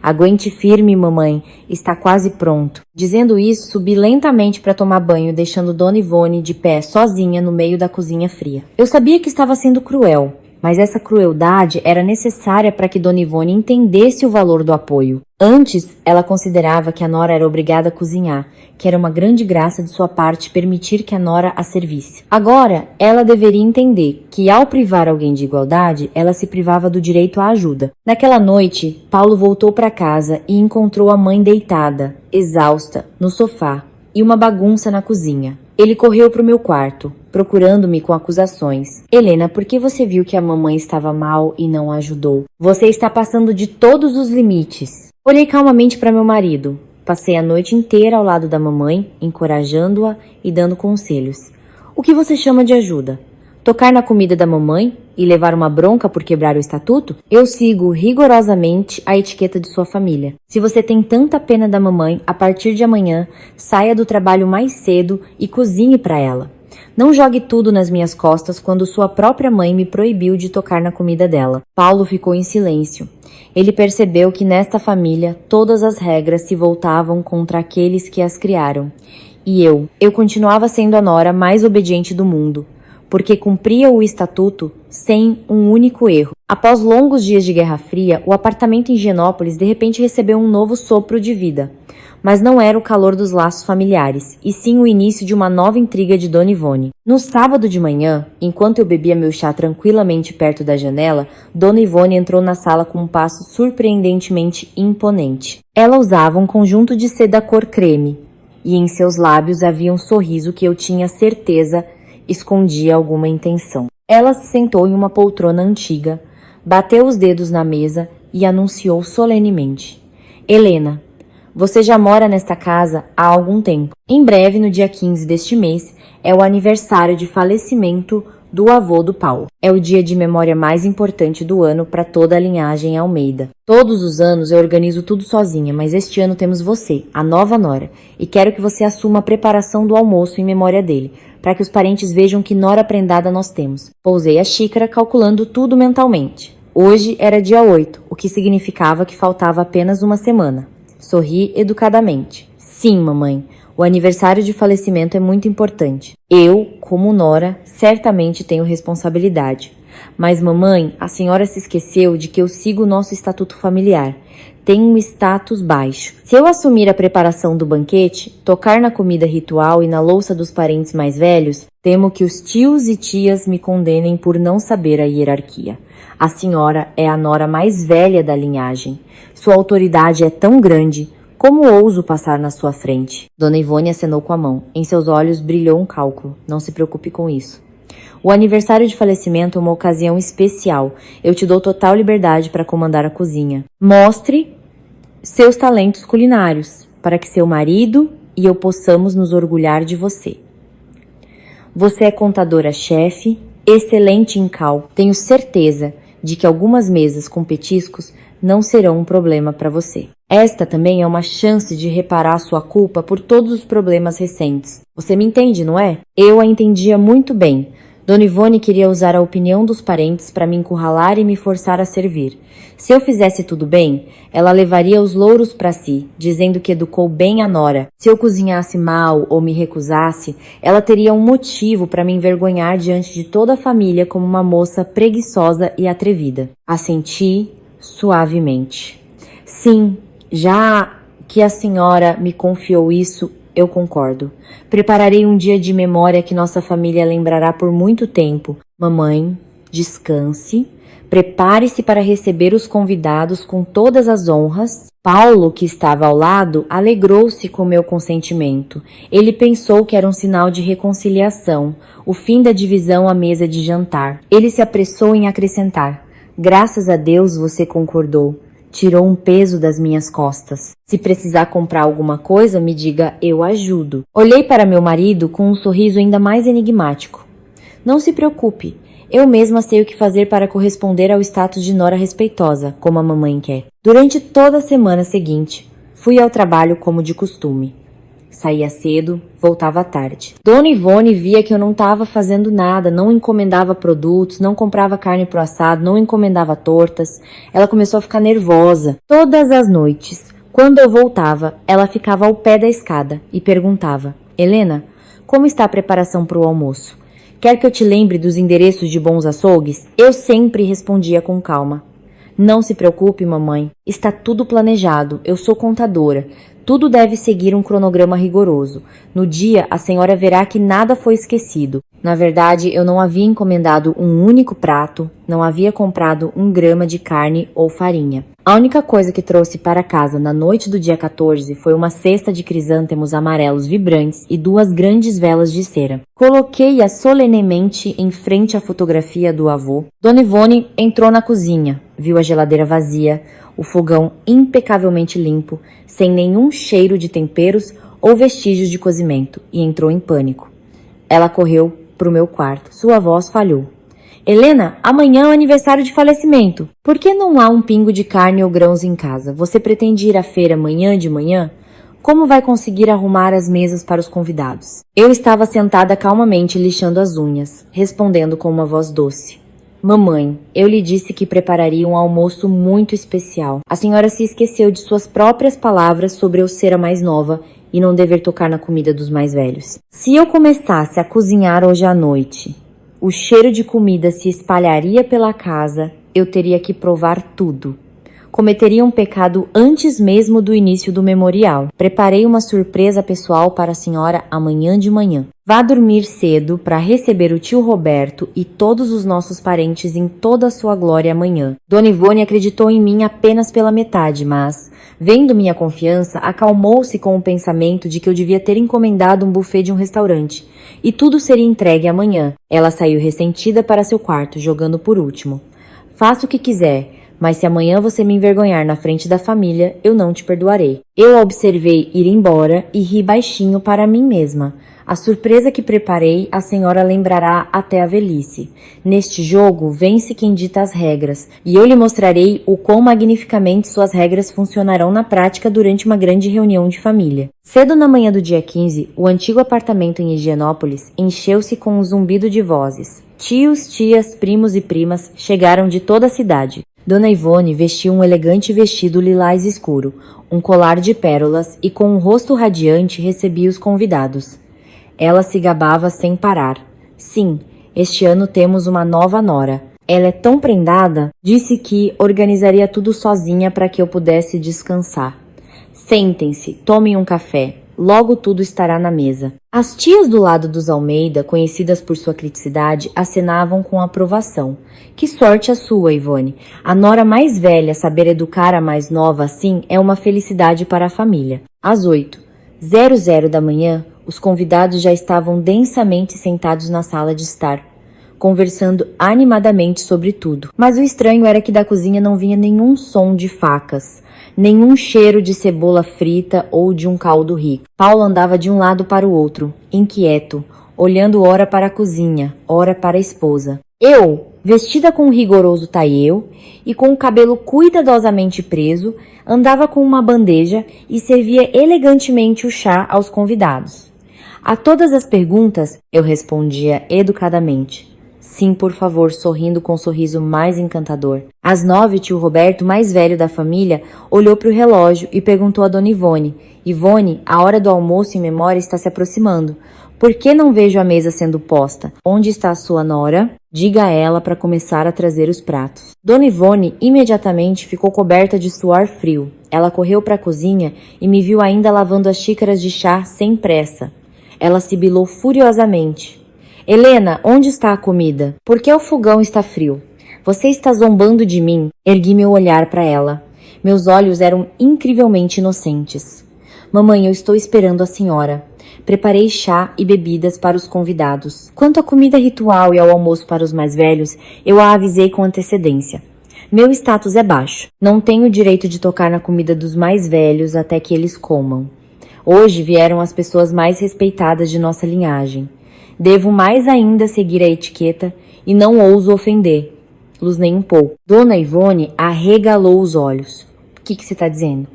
Aguente firme, mamãe, está quase pronto. Dizendo isso, subi lentamente para tomar banho, deixando Dona Ivone de pé, sozinha, no meio da cozinha fria. Eu sabia que estava sendo cruel, Mas essa crueldade era necessária para que Dona Ivone entendesse o valor do apoio. Antes, ela considerava que a nora era obrigada a cozinhar, que era uma grande graça de sua parte permitir que a nora a servisse. Agora, ela deveria entender que, ao privar alguém de igualdade, ela se privava do direito à ajuda. Naquela noite, Paulo voltou para casa e encontrou a mãe deitada, exausta, no sofá, e uma bagunça na cozinha. Ele correu para o meu quarto, procurando-me com acusações. Helena, por que você viu que a mamãe estava mal e não a ajudou? Você está passando de todos os limites. Olhei calmamente para meu marido. Passei a noite inteira ao lado da mamãe, encorajando-a e dando conselhos. O que você chama de ajuda? Tocar na comida da mamãe e levar uma bronca por quebrar o estatuto? Eu sigo rigorosamente a etiqueta de sua família. Se você tem tanta pena da mamãe, a partir de amanhã, saia do trabalho mais cedo e cozinhe para ela. Não jogue tudo nas minhas costas quando sua própria mãe me proibiu de tocar na comida dela. Paulo ficou em silêncio. Ele percebeu que nesta família todas as regras se voltavam contra aqueles que as criaram. E eu continuava sendo a nora mais obediente do mundo, porque cumpria o estatuto sem um único erro. Após longos dias de Guerra Fria, o apartamento em Higienópolis de repente recebeu um novo sopro de vida. Mas não era o calor dos laços familiares, e sim o início de uma nova intriga de Dona Ivone. No sábado de manhã, enquanto eu bebia meu chá tranquilamente perto da janela, Dona Ivone entrou na sala com um passo surpreendentemente imponente. Ela usava um conjunto de seda cor creme, e em seus lábios havia um sorriso que eu tinha certeza escondia alguma intenção. Ela se sentou em uma poltrona antiga, bateu os dedos na mesa e anunciou solenemente: Helena, você já mora nesta casa há algum tempo. Em breve, no dia 15 deste mês, é o aniversário de falecimento do avô do Paulo. É o dia de memória mais importante do ano para toda a linhagem Almeida. Todos os anos eu organizo tudo sozinha, mas este ano temos você, a nova nora, e quero que você assuma a preparação do almoço em memória dele, para que os parentes vejam que nora prendada nós temos. Pousei a xícara calculando tudo mentalmente. Hoje era dia 8, o que significava que faltava apenas uma semana. Sorri educadamente. Sim, mamãe, o aniversário de falecimento é muito importante. Eu, como nora, certamente tenho responsabilidade. Mas, mamãe, a senhora se esqueceu de que eu sigo o nosso estatuto familiar. Tenho um status baixo. Se eu assumir a preparação do banquete, tocar na comida ritual e na louça dos parentes mais velhos, temo que os tios e tias me condenem por não saber a hierarquia. A senhora é a nora mais velha da linhagem. Sua autoridade é tão grande. Como ouso passar na sua frente? Dona Ivone acenou com a mão. Em seus olhos brilhou um cálculo. Não se preocupe com isso. O aniversário de falecimento é uma ocasião especial. Eu te dou total liberdade para comandar a cozinha. Mostre seus talentos culinários, para que seu marido e eu possamos nos orgulhar de você. Você é contadora-chefe, excelente em cal. Tenho certeza de que algumas mesas com petiscos não serão um problema para você. Esta também é uma chance de reparar sua culpa por todos os problemas recentes. Você me entende, não é? Eu a entendia muito bem. Dona Ivone queria usar a opinião dos parentes para me encurralar e me forçar a servir. Se eu fizesse tudo bem, ela levaria os louros para si, dizendo que educou bem a nora. Se eu cozinhasse mal ou me recusasse, ela teria um motivo para me envergonhar diante de toda a família como uma moça preguiçosa e atrevida. Assenti suavemente. Sim, já que a senhora me confiou isso, eu concordo. Prepararei um dia de memória que nossa família lembrará por muito tempo. Mamãe, descanse. Prepare-se para receber os convidados com todas as honras. Paulo, que estava ao lado, alegrou-se com meu consentimento. Ele pensou que era um sinal de reconciliação, o fim da divisão à mesa de jantar. Ele se apressou em acrescentar: graças a Deus você concordou. Tirou um peso das minhas costas. Se precisar comprar alguma coisa, me diga, eu ajudo. Olhei para meu marido com um sorriso ainda mais enigmático. Não se preocupe, eu mesma sei o que fazer para corresponder ao status de nora respeitosa, como a mamãe quer. Durante toda a semana seguinte, fui ao trabalho como de costume. Saía cedo, voltava à tarde. Dona Ivone via que eu não estava fazendo nada, não encomendava produtos, não comprava carne pro assado, não encomendava tortas. Ela começou a ficar nervosa. Todas as noites, quando eu voltava, ela ficava ao pé da escada e perguntava: Helena, como está a preparação para o almoço? Quer que eu te lembre dos endereços de bons açougues? Eu sempre respondia com calma. Não se preocupe, mamãe. Está tudo planejado. Eu sou contadora. Tudo deve seguir um cronograma rigoroso. No dia, a senhora verá que nada foi esquecido. Na verdade, eu não havia encomendado um único prato, não havia comprado 1 grama de carne ou farinha. A única coisa que trouxe para casa na noite do dia 14 foi uma cesta de crisântemos amarelos vibrantes e 2 grandes velas de cera. Coloquei-a solenemente em frente à fotografia do avô. Dona Ivone entrou na cozinha, viu a geladeira vazia, o fogão impecavelmente limpo, sem nenhum cheiro de temperos ou vestígios de cozimento, e entrou em pânico. Ela correu para o meu quarto. Sua voz falhou. Helena, amanhã é o aniversário de falecimento. Por que não há um pingo de carne ou grãos em casa? Você pretende ir à feira amanhã de manhã? Como vai conseguir arrumar as mesas para os convidados? Eu estava sentada calmamente lixando as unhas, respondendo com uma voz doce. Mamãe, eu lhe disse que prepararia um almoço muito especial. A senhora se esqueceu de suas próprias palavras sobre eu ser a mais nova e não dever tocar na comida dos mais velhos. Se eu começasse a cozinhar hoje à noite, o cheiro de comida se espalharia pela casa, eu teria que provar tudo. Cometeria um pecado antes mesmo do início do memorial. Preparei uma surpresa pessoal para a senhora amanhã de manhã. Vá dormir cedo para receber o tio Roberto e todos os nossos parentes em toda a sua glória amanhã. Dona Ivone acreditou em mim apenas pela metade, mas, vendo minha confiança, acalmou-se com o pensamento de que eu devia ter encomendado um buffet de um restaurante, e tudo seria entregue amanhã. Ela saiu ressentida para seu quarto, jogando por último. Faça o que quiser, mas se amanhã você me envergonhar na frente da família, eu não te perdoarei. Eu a observei ir embora e ri baixinho para mim mesma. A surpresa que preparei, a senhora lembrará até a velhice. Neste jogo, vence quem dita as regras, e eu lhe mostrarei o quão magnificamente suas regras funcionarão na prática durante uma grande reunião de família. Cedo na manhã do dia 15, o antigo apartamento em Higienópolis encheu-se com um zumbido de vozes. Tios, tias, primos e primas chegaram de toda a cidade. Dona Ivone vestia um elegante vestido lilás escuro, um colar de pérolas e com um rosto radiante recebia os convidados. Ela se gabava sem parar. Sim, este ano temos uma nova nora. Ela é tão prendada, disse que organizaria tudo sozinha para que eu pudesse descansar. Sentem-se, tomem um café. Logo tudo estará na mesa. As tias do lado dos Almeida, conhecidas por sua criticidade, acenavam com aprovação. Que sorte a sua, Ivone. A nora mais velha saber educar a mais nova assim é uma felicidade para a família. Às 8:00 da manhã, os convidados já estavam densamente sentados na sala de estar, conversando animadamente sobre tudo. Mas o estranho era que da cozinha não vinha nenhum som de facas, nenhum cheiro de cebola frita ou de um caldo rico. Paulo andava de um lado para o outro, inquieto, olhando ora para a cozinha, ora para a esposa. Eu, vestida com um rigoroso taieu e com o cabelo cuidadosamente preso, andava com uma bandeja e servia elegantemente o chá aos convidados. A todas as perguntas, eu respondia educadamente. Sim, por favor, sorrindo com um sorriso mais encantador. Às 9, tio Roberto, mais velho da família, olhou para o relógio e perguntou a Dona Ivone. Ivone, a hora do almoço em memória está se aproximando. Por que não vejo a mesa sendo posta? Onde está a sua nora? Diga a ela para começar a trazer os pratos. Dona Ivone imediatamente ficou coberta de suor frio. Ela correu para a cozinha e me viu ainda lavando as xícaras de chá sem pressa. Ela sibilou furiosamente. Helena, onde está a comida? Por que o fogão está frio? Você está zombando de mim? Ergui meu olhar para ela. Meus olhos eram incrivelmente inocentes. Mamãe, eu estou esperando a senhora. Preparei chá e bebidas para os convidados. Quanto à comida ritual e ao almoço para os mais velhos, eu a avisei com antecedência. Meu status é baixo. Não tenho o direito de tocar na comida dos mais velhos até que eles comam. Hoje vieram as pessoas mais respeitadas de nossa linhagem. Devo mais ainda seguir a etiqueta e não ouso ofender-los nem um pouco. Dona Ivone arregalou os olhos. O que você está dizendo?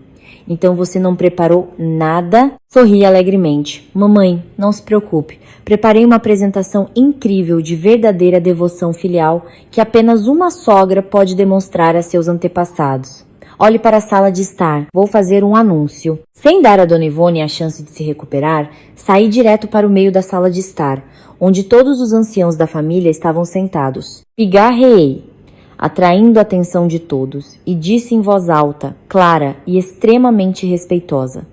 Então você não preparou nada? Sorri alegremente. Mamãe, não se preocupe. Preparei uma apresentação incrível de verdadeira devoção filial que apenas uma sogra pode demonstrar a seus antepassados. Olhe para a sala de estar. Vou fazer um anúncio. Sem dar a Dona Ivone a chance de se recuperar, saí direto para o meio da sala de estar, onde todos os anciãos da família estavam sentados. Pigarreei, atraindo a atenção de todos, e disse em voz alta, clara e extremamente respeitosa.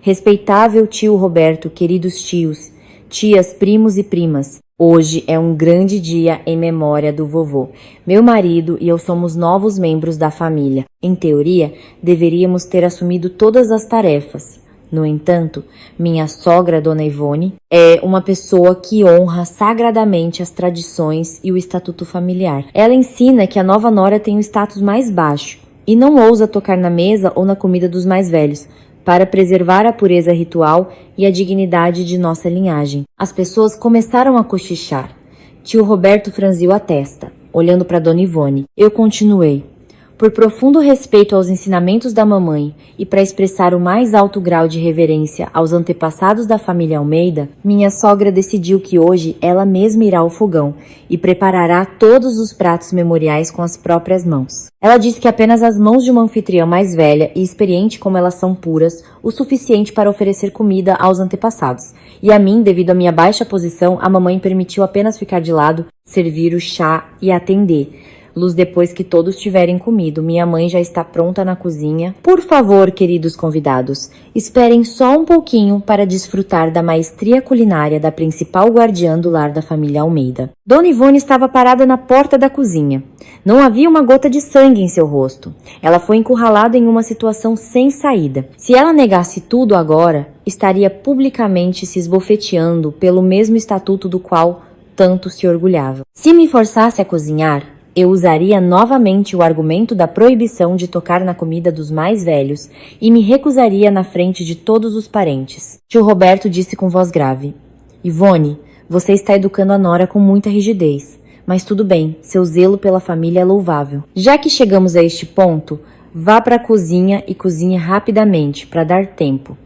Respeitável tio Roberto, queridos tios, tias, primos e primas, hoje é um grande dia em memória do vovô. Meu marido e eu somos novos membros da família. Em teoria, deveríamos ter assumido todas as tarefas. No entanto, minha sogra, Dona Ivone, é uma pessoa que honra sagradamente as tradições e o estatuto familiar. Ela ensina que a nova nora tem o status mais baixo e não ousa tocar na mesa ou na comida dos mais velhos, para preservar a pureza ritual e a dignidade de nossa linhagem. As pessoas começaram a cochichar. Tio Roberto franziu a testa, olhando para Dona Ivone. Eu continuei. Por profundo respeito aos ensinamentos da mamãe e para expressar o mais alto grau de reverência aos antepassados da família Almeida, minha sogra decidiu que hoje ela mesma irá ao fogão e preparará todos os pratos memoriais com as próprias mãos. Ela disse que apenas as mãos de uma anfitriã mais velha e experiente como elas são puras, o suficiente para oferecer comida aos antepassados. E a mim, devido à minha baixa posição, a mamãe permitiu apenas ficar de lado, servir o chá e atender. Luz depois que todos tiverem comido, minha mãe já está pronta na cozinha. Por favor, queridos convidados, esperem só um pouquinho para desfrutar da maestria culinária da principal guardiã do lar da família Almeida. Dona Ivone estava parada na porta da cozinha. Não havia uma gota de sangue em seu rosto. Ela foi encurralada em uma situação sem saída. Se ela negasse tudo agora, estaria publicamente se esbofeteando pelo mesmo estatuto do qual tanto se orgulhava. Se me forçasse a cozinhar, eu usaria novamente o argumento da proibição de tocar na comida dos mais velhos e me recusaria na frente de todos os parentes. Tio Roberto disse com voz grave. Ivone, você está educando a nora com muita rigidez. Mas tudo bem, seu zelo pela família é louvável. Já que chegamos a este ponto, vá para a cozinha e cozinhe rapidamente, para dar tempo.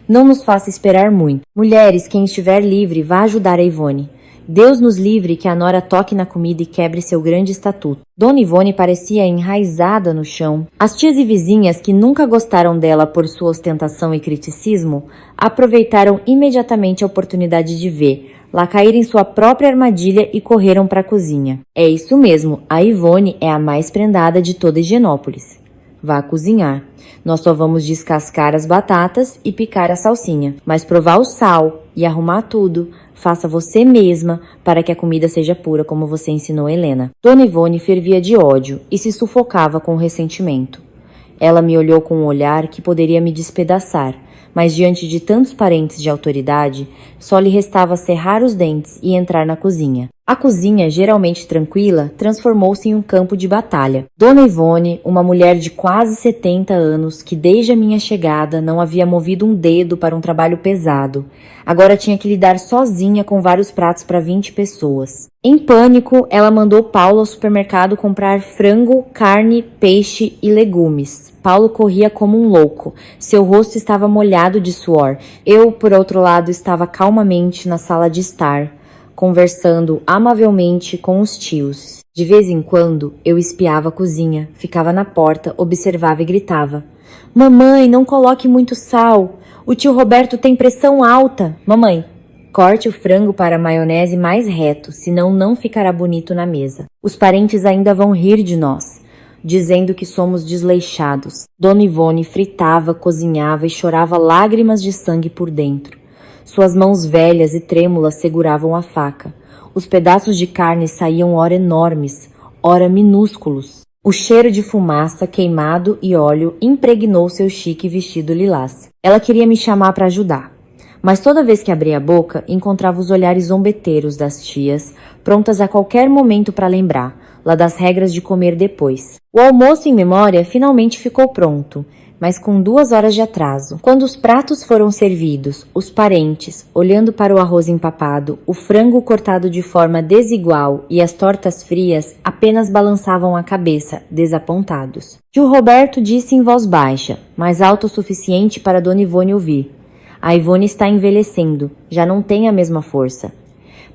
Não nos faça esperar muito. Mulheres, quem estiver livre, vá ajudar a Ivone. Deus nos livre que a nora toque na comida e quebre seu grande estatuto. Dona Ivone parecia enraizada no chão. As tias e vizinhas, que nunca gostaram dela por sua ostentação e criticismo, aproveitaram imediatamente a oportunidade de ver, lá cair em sua própria armadilha e correram para a cozinha. É isso mesmo, a Ivone é a mais prendada de toda Higienópolis. Vá cozinhar. Nós só vamos descascar as batatas e picar a salsinha, mas provar o sal e arrumar tudo, faça você mesma para que a comida seja pura como você ensinou Helena. Dona Ivone fervia de ódio e se sufocava com ressentimento. Ela me olhou com um olhar que poderia me despedaçar, mas diante de tantos parentes de autoridade, só lhe restava cerrar os dentes e entrar na cozinha. A cozinha, geralmente tranquila, transformou-se em um campo de batalha. Dona Ivone, uma mulher de quase 70 anos, que desde a minha chegada não havia movido um dedo para um trabalho pesado, agora tinha que lidar sozinha com vários pratos para 20 pessoas. Em pânico, ela mandou Paulo ao supermercado comprar frango, carne, peixe e legumes. Paulo corria como um louco. Seu rosto estava molhado de suor. Eu, por outro lado, estava calmamente na sala de estar, conversando amavelmente com os tios. De vez em quando, eu espiava a cozinha, ficava na porta, observava e gritava. Mamãe, não coloque muito sal. O tio Roberto tem pressão alta. Mamãe, corte o frango para a maionese mais reto, senão não ficará bonito na mesa. Os parentes ainda vão rir de nós, dizendo que somos desleixados. Dona Ivone fritava, cozinhava e chorava lágrimas de sangue por dentro. Suas mãos velhas e trêmulas seguravam a faca. Os pedaços de carne saíam ora enormes, ora minúsculos. O cheiro de fumaça, queimado e óleo impregnou seu chique vestido lilás. Ela queria me chamar para ajudar, mas toda vez que abria a boca, encontrava os olhares zombeteiros das tias, prontas a qualquer momento para lembrar, lá das regras de comer depois. O almoço em memória finalmente ficou pronto, mas com 2 horas de atraso. Quando os pratos foram servidos, os parentes, olhando para o arroz empapado, o frango cortado de forma desigual e as tortas frias, apenas balançavam a cabeça, desapontados. Tio Roberto disse em voz baixa, mas alto o suficiente para Dona Ivone ouvir. A Ivone está envelhecendo, já não tem a mesma força.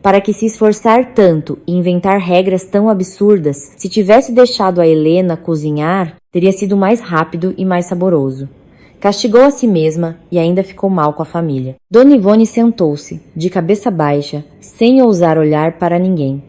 Para que se esforçar tanto e inventar regras tão absurdas, se tivesse deixado a Helena cozinhar, teria sido mais rápido e mais saboroso. Castigou a si mesma e ainda ficou mal com a família. Dona Ivone sentou-se, de cabeça baixa, sem ousar olhar para ninguém.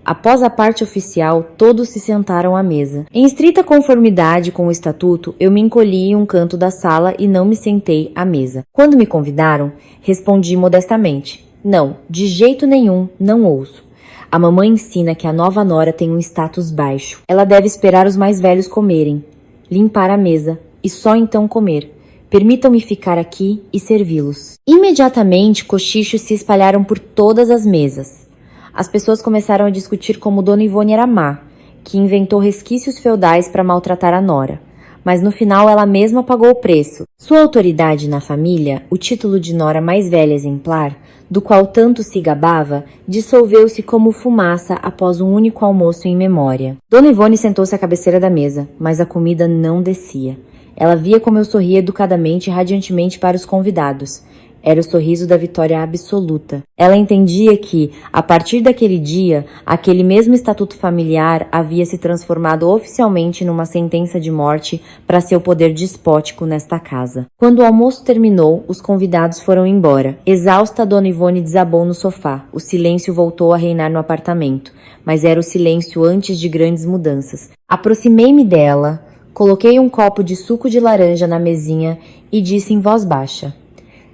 Após a parte oficial, todos se sentaram à mesa. Em estrita conformidade com o estatuto, eu me encolhi em um canto da sala e não me sentei à mesa. Quando me convidaram, respondi modestamente: não, de jeito nenhum, não ouço. A mamãe ensina que a nova nora tem um status baixo. Ela deve esperar os mais velhos comerem, limpar a mesa e só então comer. Permitam-me ficar aqui e servi-los. Imediatamente, cochichos se espalharam por todas as mesas. As pessoas começaram a discutir como Dona Ivone era má, que inventou resquícios feudais para maltratar a nora. Mas no final ela mesma pagou o preço. Sua autoridade na família, o título de nora mais velha exemplar, do qual tanto se gabava, dissolveu-se como fumaça após um único almoço em memória. Dona Ivone sentou-se à cabeceira da mesa, mas a comida não descia. Ela via como eu sorria educadamente e radiantemente para os convidados. Era o sorriso da vitória absoluta. Ela entendia que, a partir daquele dia, aquele mesmo estatuto familiar havia se transformado oficialmente numa sentença de morte para seu poder despótico nesta casa. Quando o almoço terminou, os convidados foram embora. Exausta, Dona Ivone desabou no sofá. O silêncio voltou a reinar no apartamento, mas era o silêncio antes de grandes mudanças. Aproximei-me dela, coloquei um copo de suco de laranja na mesinha e disse em voz baixa: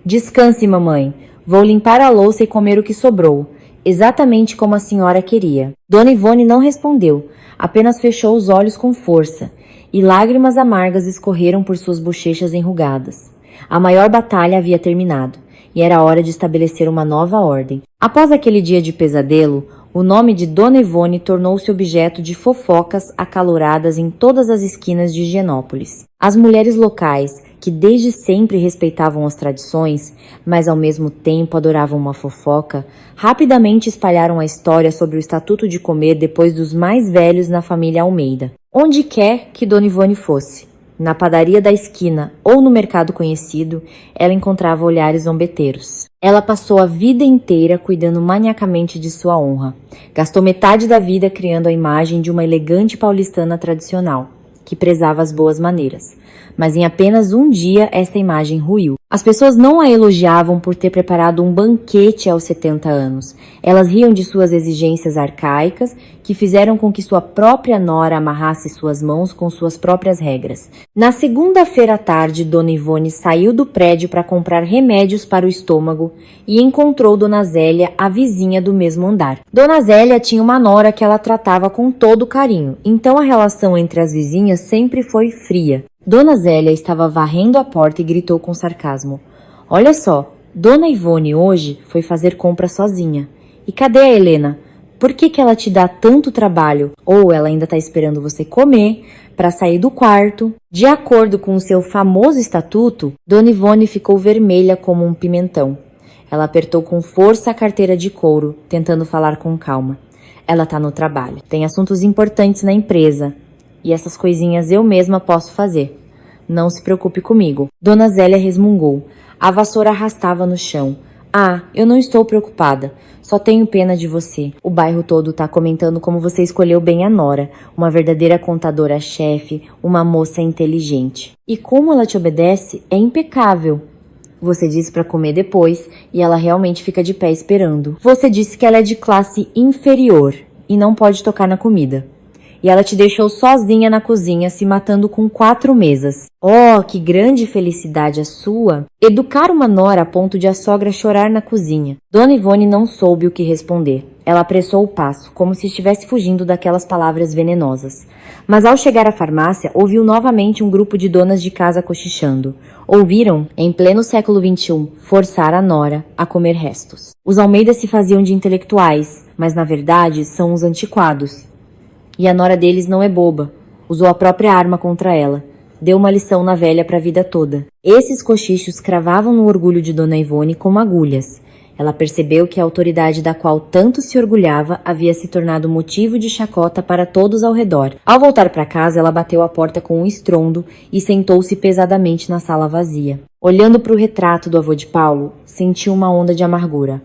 descanse, mamãe. Vou limpar a louça e comer o que sobrou, exatamente como a senhora queria. Dona Ivone não respondeu, apenas fechou os olhos com força, e lágrimas amargas escorreram por suas bochechas enrugadas. A maior batalha havia terminado, e era hora de estabelecer uma nova ordem. Após aquele dia de pesadelo, o nome de Dona Ivone tornou-se objeto de fofocas acaloradas em todas as esquinas de Higienópolis. As mulheres locais, que desde sempre respeitavam as tradições, mas ao mesmo tempo adoravam uma fofoca, rapidamente espalharam a história sobre o estatuto de comer depois dos mais velhos na família Almeida. Onde quer que Dona Ivone fosse, na padaria da esquina ou no mercado conhecido, ela encontrava olhares zombeteiros. Ela passou a vida inteira cuidando maniacamente de sua honra. Gastou metade da vida criando a imagem de uma elegante paulistana tradicional, que prezava as boas maneiras. Mas em apenas um dia essa imagem ruiu. As pessoas não a elogiavam por ter preparado um banquete aos 70 anos. Elas riam de suas exigências arcaicas, que fizeram com que sua própria nora amarrasse suas mãos com suas próprias regras. Na segunda-feira à tarde, Dona Ivone saiu do prédio para comprar remédios para o estômago e encontrou Dona Zélia, a vizinha do mesmo andar. Dona Zélia tinha uma nora que ela tratava com todo carinho, então a relação entre as vizinhas sempre foi fria. Dona Zélia estava varrendo a porta e gritou com sarcasmo: olha só, Dona Ivone hoje foi fazer compra sozinha. E cadê a Helena? Por que ela te dá tanto trabalho? Ou ela ainda está esperando você comer para sair do quarto? De acordo com o seu famoso estatuto, Dona Ivone ficou vermelha como um pimentão. Ela apertou com força a carteira de couro, tentando falar com calma. Ela está no trabalho. Tem assuntos importantes na empresa. E essas coisinhas eu mesma posso fazer. Não se preocupe comigo. Dona Zélia resmungou. A vassoura arrastava no chão. Ah, eu não estou preocupada. Só tenho pena de você. O bairro todo tá comentando como você escolheu bem a nora. Uma verdadeira contadora-chefe, uma moça inteligente. E como ela te obedece, é impecável. Você disse para comer depois e ela realmente fica de pé esperando. Você disse que ela é de classe inferior e não pode tocar na comida. E ela te deixou sozinha na cozinha, se matando com 4 mesas. Oh, que grande felicidade a sua! Educar uma nora a ponto de a sogra chorar na cozinha. Dona Ivone não soube o que responder. Ela apressou o passo, como se estivesse fugindo daquelas palavras venenosas. Mas ao chegar à farmácia, ouviu novamente um grupo de donas de casa cochichando. Ouviram, em pleno século XXI, forçar a nora a comer restos. Os Almeida se faziam de intelectuais, mas na verdade são os antiquados. E a nora deles não é boba. Usou a própria arma contra ela. Deu uma lição na velha para a vida toda. Esses cochichos cravavam no orgulho de Dona Ivone como agulhas. Ela percebeu que a autoridade da qual tanto se orgulhava havia se tornado motivo de chacota para todos ao redor. Ao voltar para casa, ela bateu a porta com um estrondo e sentou-se pesadamente na sala vazia. Olhando para o retrato do avô de Paulo, sentiu uma onda de amargura.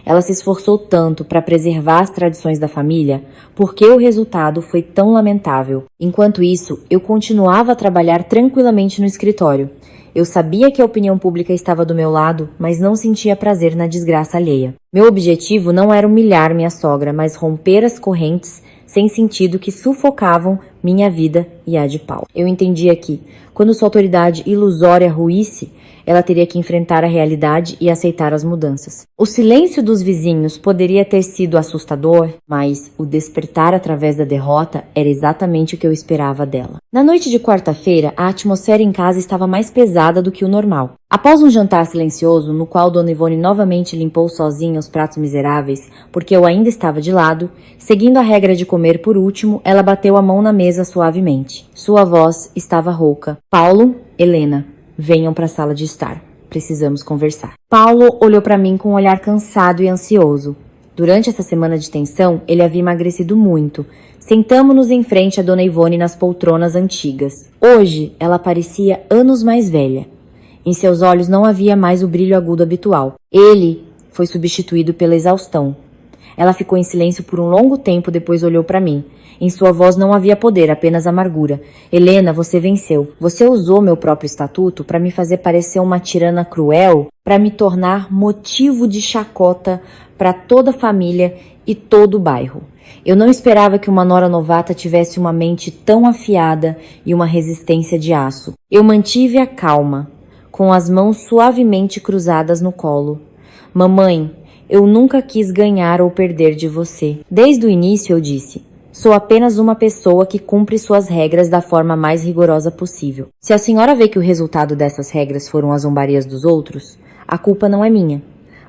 Ela se esforçou tanto para preservar as tradições da família, porque o resultado foi tão lamentável. Enquanto isso, eu continuava a trabalhar tranquilamente no escritório. Eu sabia que a opinião pública estava do meu lado, mas não sentia prazer na desgraça alheia. Meu objetivo não era humilhar minha sogra, mas romper as correntes sem sentido que sufocavam minha vida e a de Paulo. Eu entendia que, quando sua autoridade ilusória ruísse, ela teria que enfrentar a realidade e aceitar as mudanças. O silêncio dos vizinhos poderia ter sido assustador, mas o despertar através da derrota era exatamente o que eu esperava dela. Na noite de quarta-feira, a atmosfera em casa estava mais pesada do que o normal. Após um jantar silencioso, no qual Dona Ivone novamente limpou sozinha os pratos miseráveis, porque eu ainda estava de lado, seguindo a regra de comer por último, ela bateu a mão na mesa suavemente. Sua voz estava rouca. Paulo, Helena, venham para a sala de estar. Precisamos conversar. Paulo olhou para mim com um olhar cansado e ansioso. Durante essa semana de tensão, ele havia emagrecido muito. Sentamo-nos em frente a Dona Ivone nas poltronas antigas. Hoje, ela parecia anos mais velha. Em seus olhos não havia mais o brilho agudo habitual. Ele foi substituído pela exaustão. Ela ficou em silêncio por um longo tempo, depois olhou para mim. Em sua voz não havia poder, apenas amargura. Helena, você venceu. Você usou meu próprio estatuto para me fazer parecer uma tirana cruel, para me tornar motivo de chacota para toda a família e todo o bairro. Eu não esperava que uma nora novata tivesse uma mente tão afiada e uma resistência de aço. Eu mantive a calma, com as mãos suavemente cruzadas no colo. Mamãe, eu nunca quis ganhar ou perder de você. Desde o início eu disse, sou apenas uma pessoa que cumpre suas regras da forma mais rigorosa possível. Se a senhora vê que o resultado dessas regras foram as zombarias dos outros, a culpa não é minha,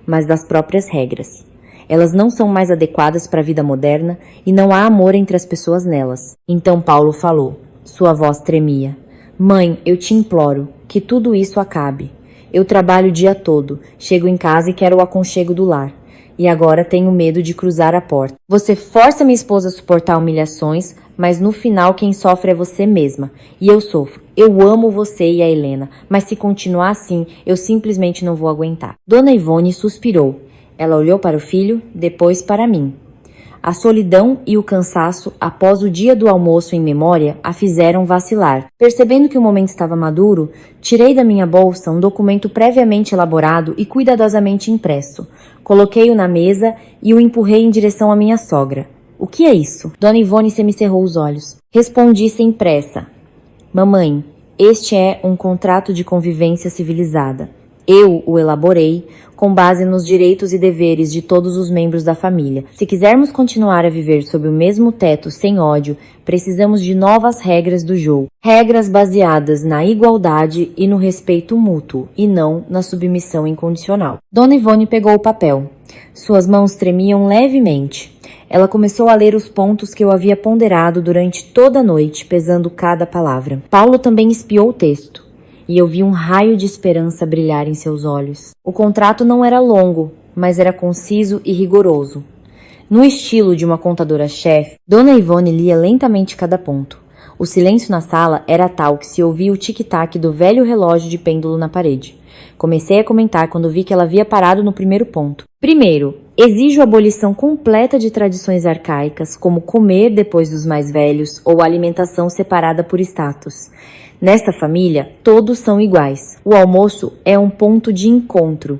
mas das próprias regras. Elas não são mais adequadas para a vida moderna e não há amor entre as pessoas nelas. Então Paulo falou. Sua voz tremia. Mãe, eu te imploro, que tudo isso acabe. Eu trabalho o dia todo, chego em casa e quero o aconchego do lar. E agora tenho medo de cruzar a porta. Você força minha esposa a suportar humilhações, mas no final quem sofre é você mesma. E eu sofro. Eu amo você e a Helena, mas se continuar assim, eu simplesmente não vou aguentar. Dona Ivone suspirou. Ela olhou para o filho, depois para mim. A solidão e o cansaço, após o dia do almoço em memória, a fizeram vacilar. Percebendo que o momento estava maduro, tirei da minha bolsa um documento previamente elaborado e cuidadosamente impresso. Coloquei-o na mesa e o empurrei em direção à minha sogra. O que é isso? Dona Ivone semicerrou os olhos. Respondi sem pressa. Mamãe, este é um contrato de convivência civilizada. Eu o elaborei com base nos direitos e deveres de todos os membros da família. Se quisermos continuar a viver sob o mesmo teto sem ódio, precisamos de novas regras do jogo. Regras baseadas na igualdade e no respeito mútuo, e não na submissão incondicional. Dona Ivone pegou o papel. Suas mãos tremiam levemente. Ela começou a ler os pontos que eu havia ponderado durante toda a noite, pesando cada palavra. Paulo também espiou o texto. E eu vi um raio de esperança brilhar em seus olhos. O contrato não era longo, mas era conciso e rigoroso. No estilo de uma contadora-chefe, Dona Ivone lia lentamente cada ponto. O silêncio na sala era tal que se ouvia o tic-tac do velho relógio de pêndulo na parede. Comecei a comentar quando vi que ela havia parado no primeiro ponto. Primeiro, exijo a abolição completa de tradições arcaicas, como comer depois dos mais velhos ou alimentação separada por status. Nesta família, todos são iguais. O almoço é um ponto de encontro.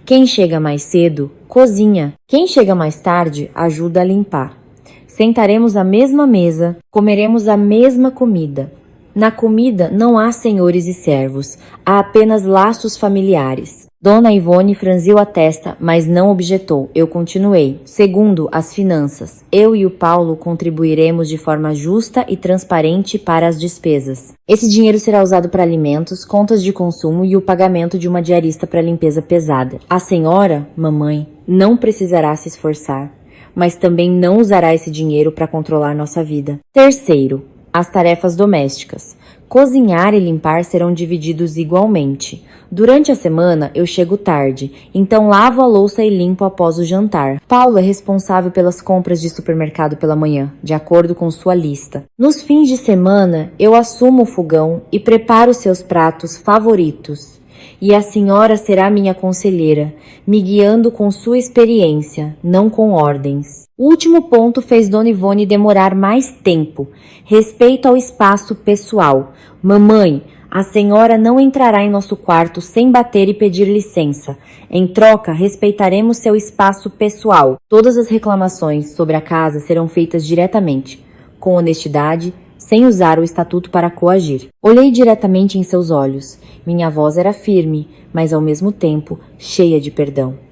Quem chega mais cedo, cozinha. Quem chega mais tarde, ajuda a limpar. Sentaremos à mesma mesa, comeremos a mesma comida. Na comida não há senhores e servos, há apenas laços familiares. Dona Ivone franziu a testa, mas não objetou. Eu continuei. Segundo, as finanças. Eu e o Paulo contribuiremos de forma justa e transparente para as despesas. Esse dinheiro será usado para alimentos, contas de consumo e o pagamento de uma diarista para limpeza pesada. A senhora, mamãe, não precisará se esforçar, mas também não usará esse dinheiro para controlar nossa vida. Terceiro, as tarefas domésticas. Cozinhar e limpar serão divididos igualmente. Durante a semana, eu chego tarde, então lavo a louça e limpo após o jantar. Paulo é responsável pelas compras de supermercado pela manhã, de acordo com sua lista. Nos fins de semana, eu assumo o fogão e preparo seus pratos favoritos. e a senhora será minha conselheira, me guiando com sua experiência, não com ordens. O último ponto fez Dona Ivone demorar mais tempo. Respeito ao espaço pessoal. Mamãe, a senhora não entrará em nosso quarto sem bater e pedir licença. Em troca, respeitaremos seu espaço pessoal. Todas as reclamações sobre a casa serão feitas diretamente, com honestidade, sem usar o estatuto para coagir. Olhei diretamente em seus olhos. Minha voz era firme, mas ao mesmo tempo cheia de perdão.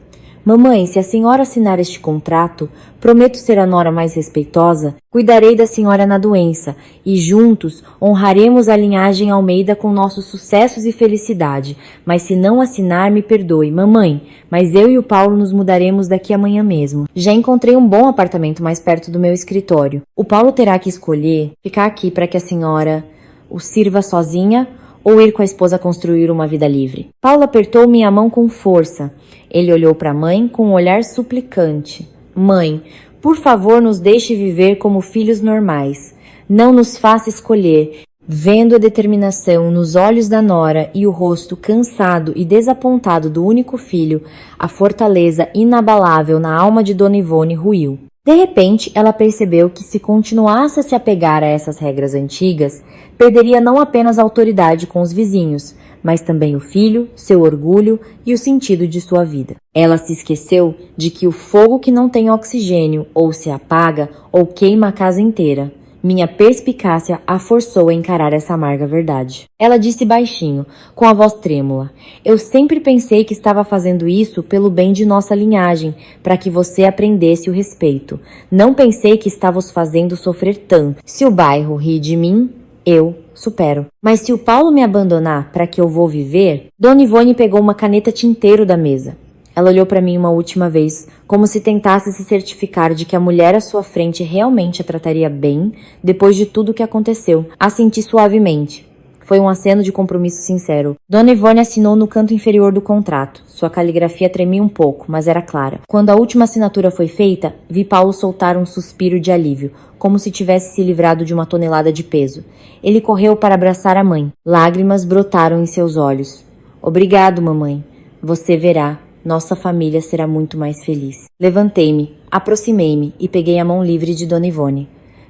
Mamãe, se a senhora assinar este contrato, prometo ser a nora mais respeitosa, cuidarei da senhora na doença e juntos honraremos a linhagem Almeida com nossos sucessos e felicidade. Mas se não assinar, me perdoe. Mamãe, mas eu e o Paulo nos mudaremos daqui amanhã mesmo. Já encontrei um bom apartamento mais perto do meu escritório. O Paulo terá que escolher ficar aqui para que a senhora o sirva sozinha ou ir com a esposa construir uma vida livre. Paulo apertou minha mão com força. Ele olhou para a mãe com um olhar suplicante. Mãe, por favor, nos deixe viver como filhos normais. Não nos faça escolher. Vendo a determinação nos olhos da nora e o rosto cansado e desapontado do único filho, a fortaleza inabalável na alma de Dona Ivone ruiu. De repente, ela percebeu que se continuasse a se apegar a essas regras antigas, perderia não apenas a autoridade com os vizinhos, mas também o filho, seu orgulho e o sentido de sua vida. Ela se esqueceu de que o fogo que não tem oxigênio ou se apaga ou queima a casa inteira. Minha perspicácia a forçou a encarar essa amarga verdade. Ela disse baixinho, com a voz trêmula. Eu sempre pensei que estava fazendo isso pelo bem de nossa linhagem, para que você aprendesse o respeito. Não pensei que estava os fazendo sofrer tanto. Se o bairro ri de mim, eu supero. Mas se o Paulo me abandonar para que eu vou viver... Dona Ivone pegou uma caneta tinteiro da mesa. Ela olhou para mim uma última vez, como se tentasse se certificar de que a mulher à sua frente realmente a trataria bem depois de tudo o que aconteceu. Assenti suavemente. Foi um aceno de compromisso sincero. Dona Ivone assinou no canto inferior do contrato. Sua caligrafia tremia um pouco, mas era clara. Quando a última assinatura foi feita, vi Paulo soltar um suspiro de alívio, como se tivesse se livrado de uma tonelada de peso. Ele correu para abraçar a mãe. Lágrimas brotaram em seus olhos. Obrigado, mamãe. Você verá. Nossa família será muito mais feliz. Levantei-me, aproximei-me e peguei a mão livre de Dona Ivone.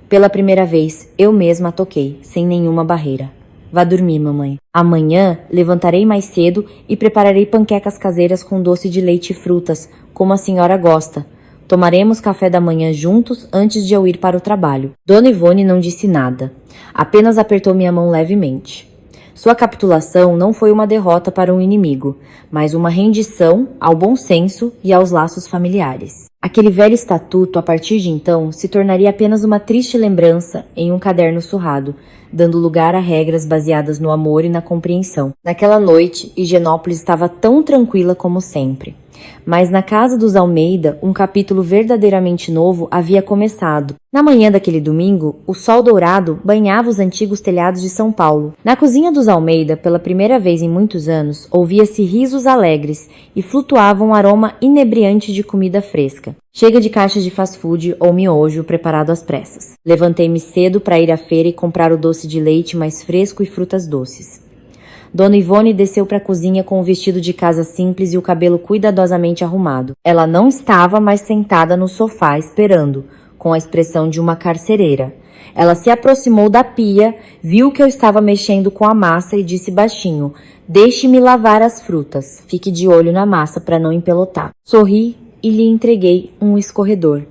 Pela primeira vez, eu mesma a toquei, sem nenhuma barreira. Vá dormir, mamãe. Amanhã, levantarei mais cedo e prepararei panquecas caseiras com doce de leite e frutas, como a senhora gosta. Tomaremos café da manhã juntos antes de eu ir para o trabalho. Dona Ivone não disse nada. Apenas apertou minha mão levemente. Sua capitulação não foi uma derrota para um inimigo, mas uma rendição ao bom senso e aos laços familiares. Aquele velho estatuto, a partir de então, se tornaria apenas uma triste lembrança em um caderno surrado, dando lugar a regras baseadas no amor e na compreensão. Naquela noite, Higienópolis estava tão tranquila como sempre. Mas na casa dos Almeida, um capítulo verdadeiramente novo havia começado. Na manhã daquele domingo, o sol dourado banhava os antigos telhados de São Paulo. Na cozinha dos Almeida, pela primeira vez em muitos anos, ouvia-se risos alegres e flutuava um aroma inebriante de comida fresca. Chega de caixas de fast food ou miojo preparado às pressas. Levantei-me cedo para ir à feira e comprar o doce de leite mais fresco e frutas doces. Dona Ivone desceu para a cozinha com o vestido de casa simples e o cabelo cuidadosamente arrumado. Ela não estava mais sentada no sofá esperando, com a expressão de uma carcereira. Ela se aproximou da pia, viu que eu estava mexendo com a massa e disse baixinho: "Deixe-me lavar as frutas. Fique de olho na massa para não empelotar." Sorri e lhe entreguei um escorredor.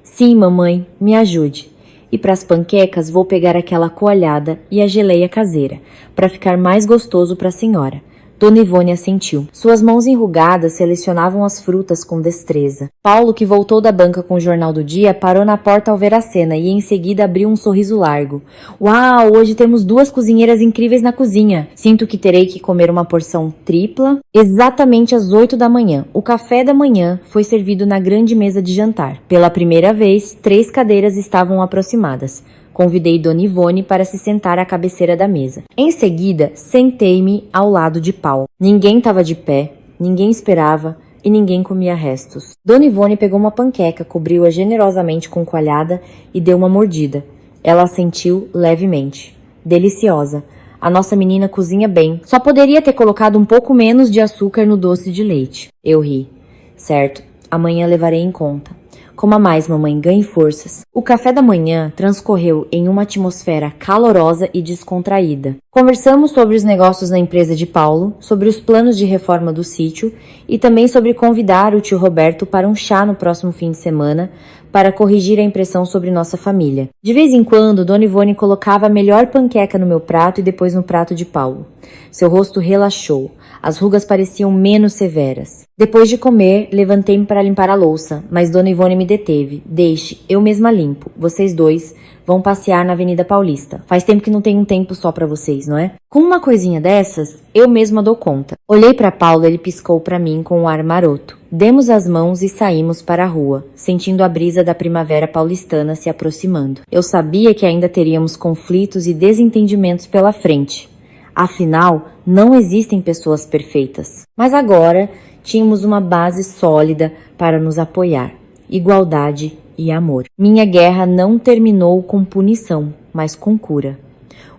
"Sim, mamãe, me ajude. E para as panquecas vou pegar aquela coalhada e a geleia caseira, para ficar mais gostoso para a senhora." Dona Ivone assentiu. Suas mãos enrugadas selecionavam as frutas com destreza. Paulo, que voltou da banca com o jornal do dia, parou na porta ao ver a cena e em seguida abriu um sorriso largo. "Uau, hoje temos 2 cozinheiras incríveis na cozinha. Sinto que terei que comer uma porção tripla." Exatamente às 8 da manhã, o café da manhã foi servido na grande mesa de jantar. Pela primeira vez, 3 cadeiras estavam aproximadas. Convidei Dona Ivone para se sentar à cabeceira da mesa. Em seguida, sentei-me ao lado de Paulo. Ninguém estava de pé, ninguém esperava e ninguém comia restos. Dona Ivone pegou uma panqueca, cobriu-a generosamente com coalhada e deu uma mordida. Ela assentiu levemente. Deliciosa. A nossa menina cozinha bem. Só poderia ter colocado um pouco menos de açúcar no doce de leite. Eu ri. Certo, amanhã levarei em conta. Coma mais, mamãe, ganhe forças. O café da manhã transcorreu em uma atmosfera calorosa e descontraída. Conversamos sobre os negócios na empresa de Paulo, sobre os planos de reforma do sítio e também sobre convidar o tio Roberto para um chá no próximo fim de semana para corrigir a impressão sobre nossa família. De vez em quando, Dona Ivone colocava a melhor panqueca no meu prato e depois no prato de Paulo. Seu rosto relaxou. As rugas pareciam menos severas. Depois de comer, levantei-me para limpar a louça, mas Dona Ivone me deteve. Deixe, eu mesma limpo. Vocês dois vão passear na Avenida Paulista. Faz tempo que não tem um tempo só para vocês, não é? Com uma coisinha dessas, eu mesma dou conta. Olhei para Paulo, ele piscou para mim com um ar maroto. Demos as mãos e saímos para a rua, sentindo a brisa da primavera paulistana se aproximando. Eu sabia que ainda teríamos conflitos e desentendimentos pela frente. Afinal, não existem pessoas perfeitas. Mas agora tínhamos uma base sólida para nos apoiar. Igualdade e amor. Minha guerra não terminou com punição, mas com cura.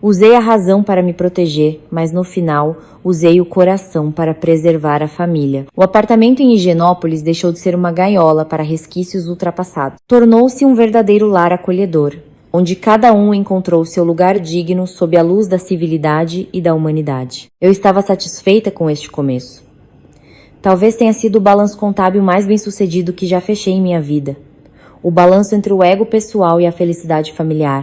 Usei a razão para me proteger, mas no final usei o coração para preservar a família. O apartamento em Higienópolis deixou de ser uma gaiola para resquícios ultrapassados. Tornou-se um verdadeiro lar acolhedor, onde cada um encontrou seu lugar digno sob a luz da civilidade e da humanidade. Eu estava satisfeita com este começo. Talvez tenha sido o balanço contábil mais bem-sucedido que já fechei em minha vida. O balanço entre o ego pessoal e a felicidade familiar.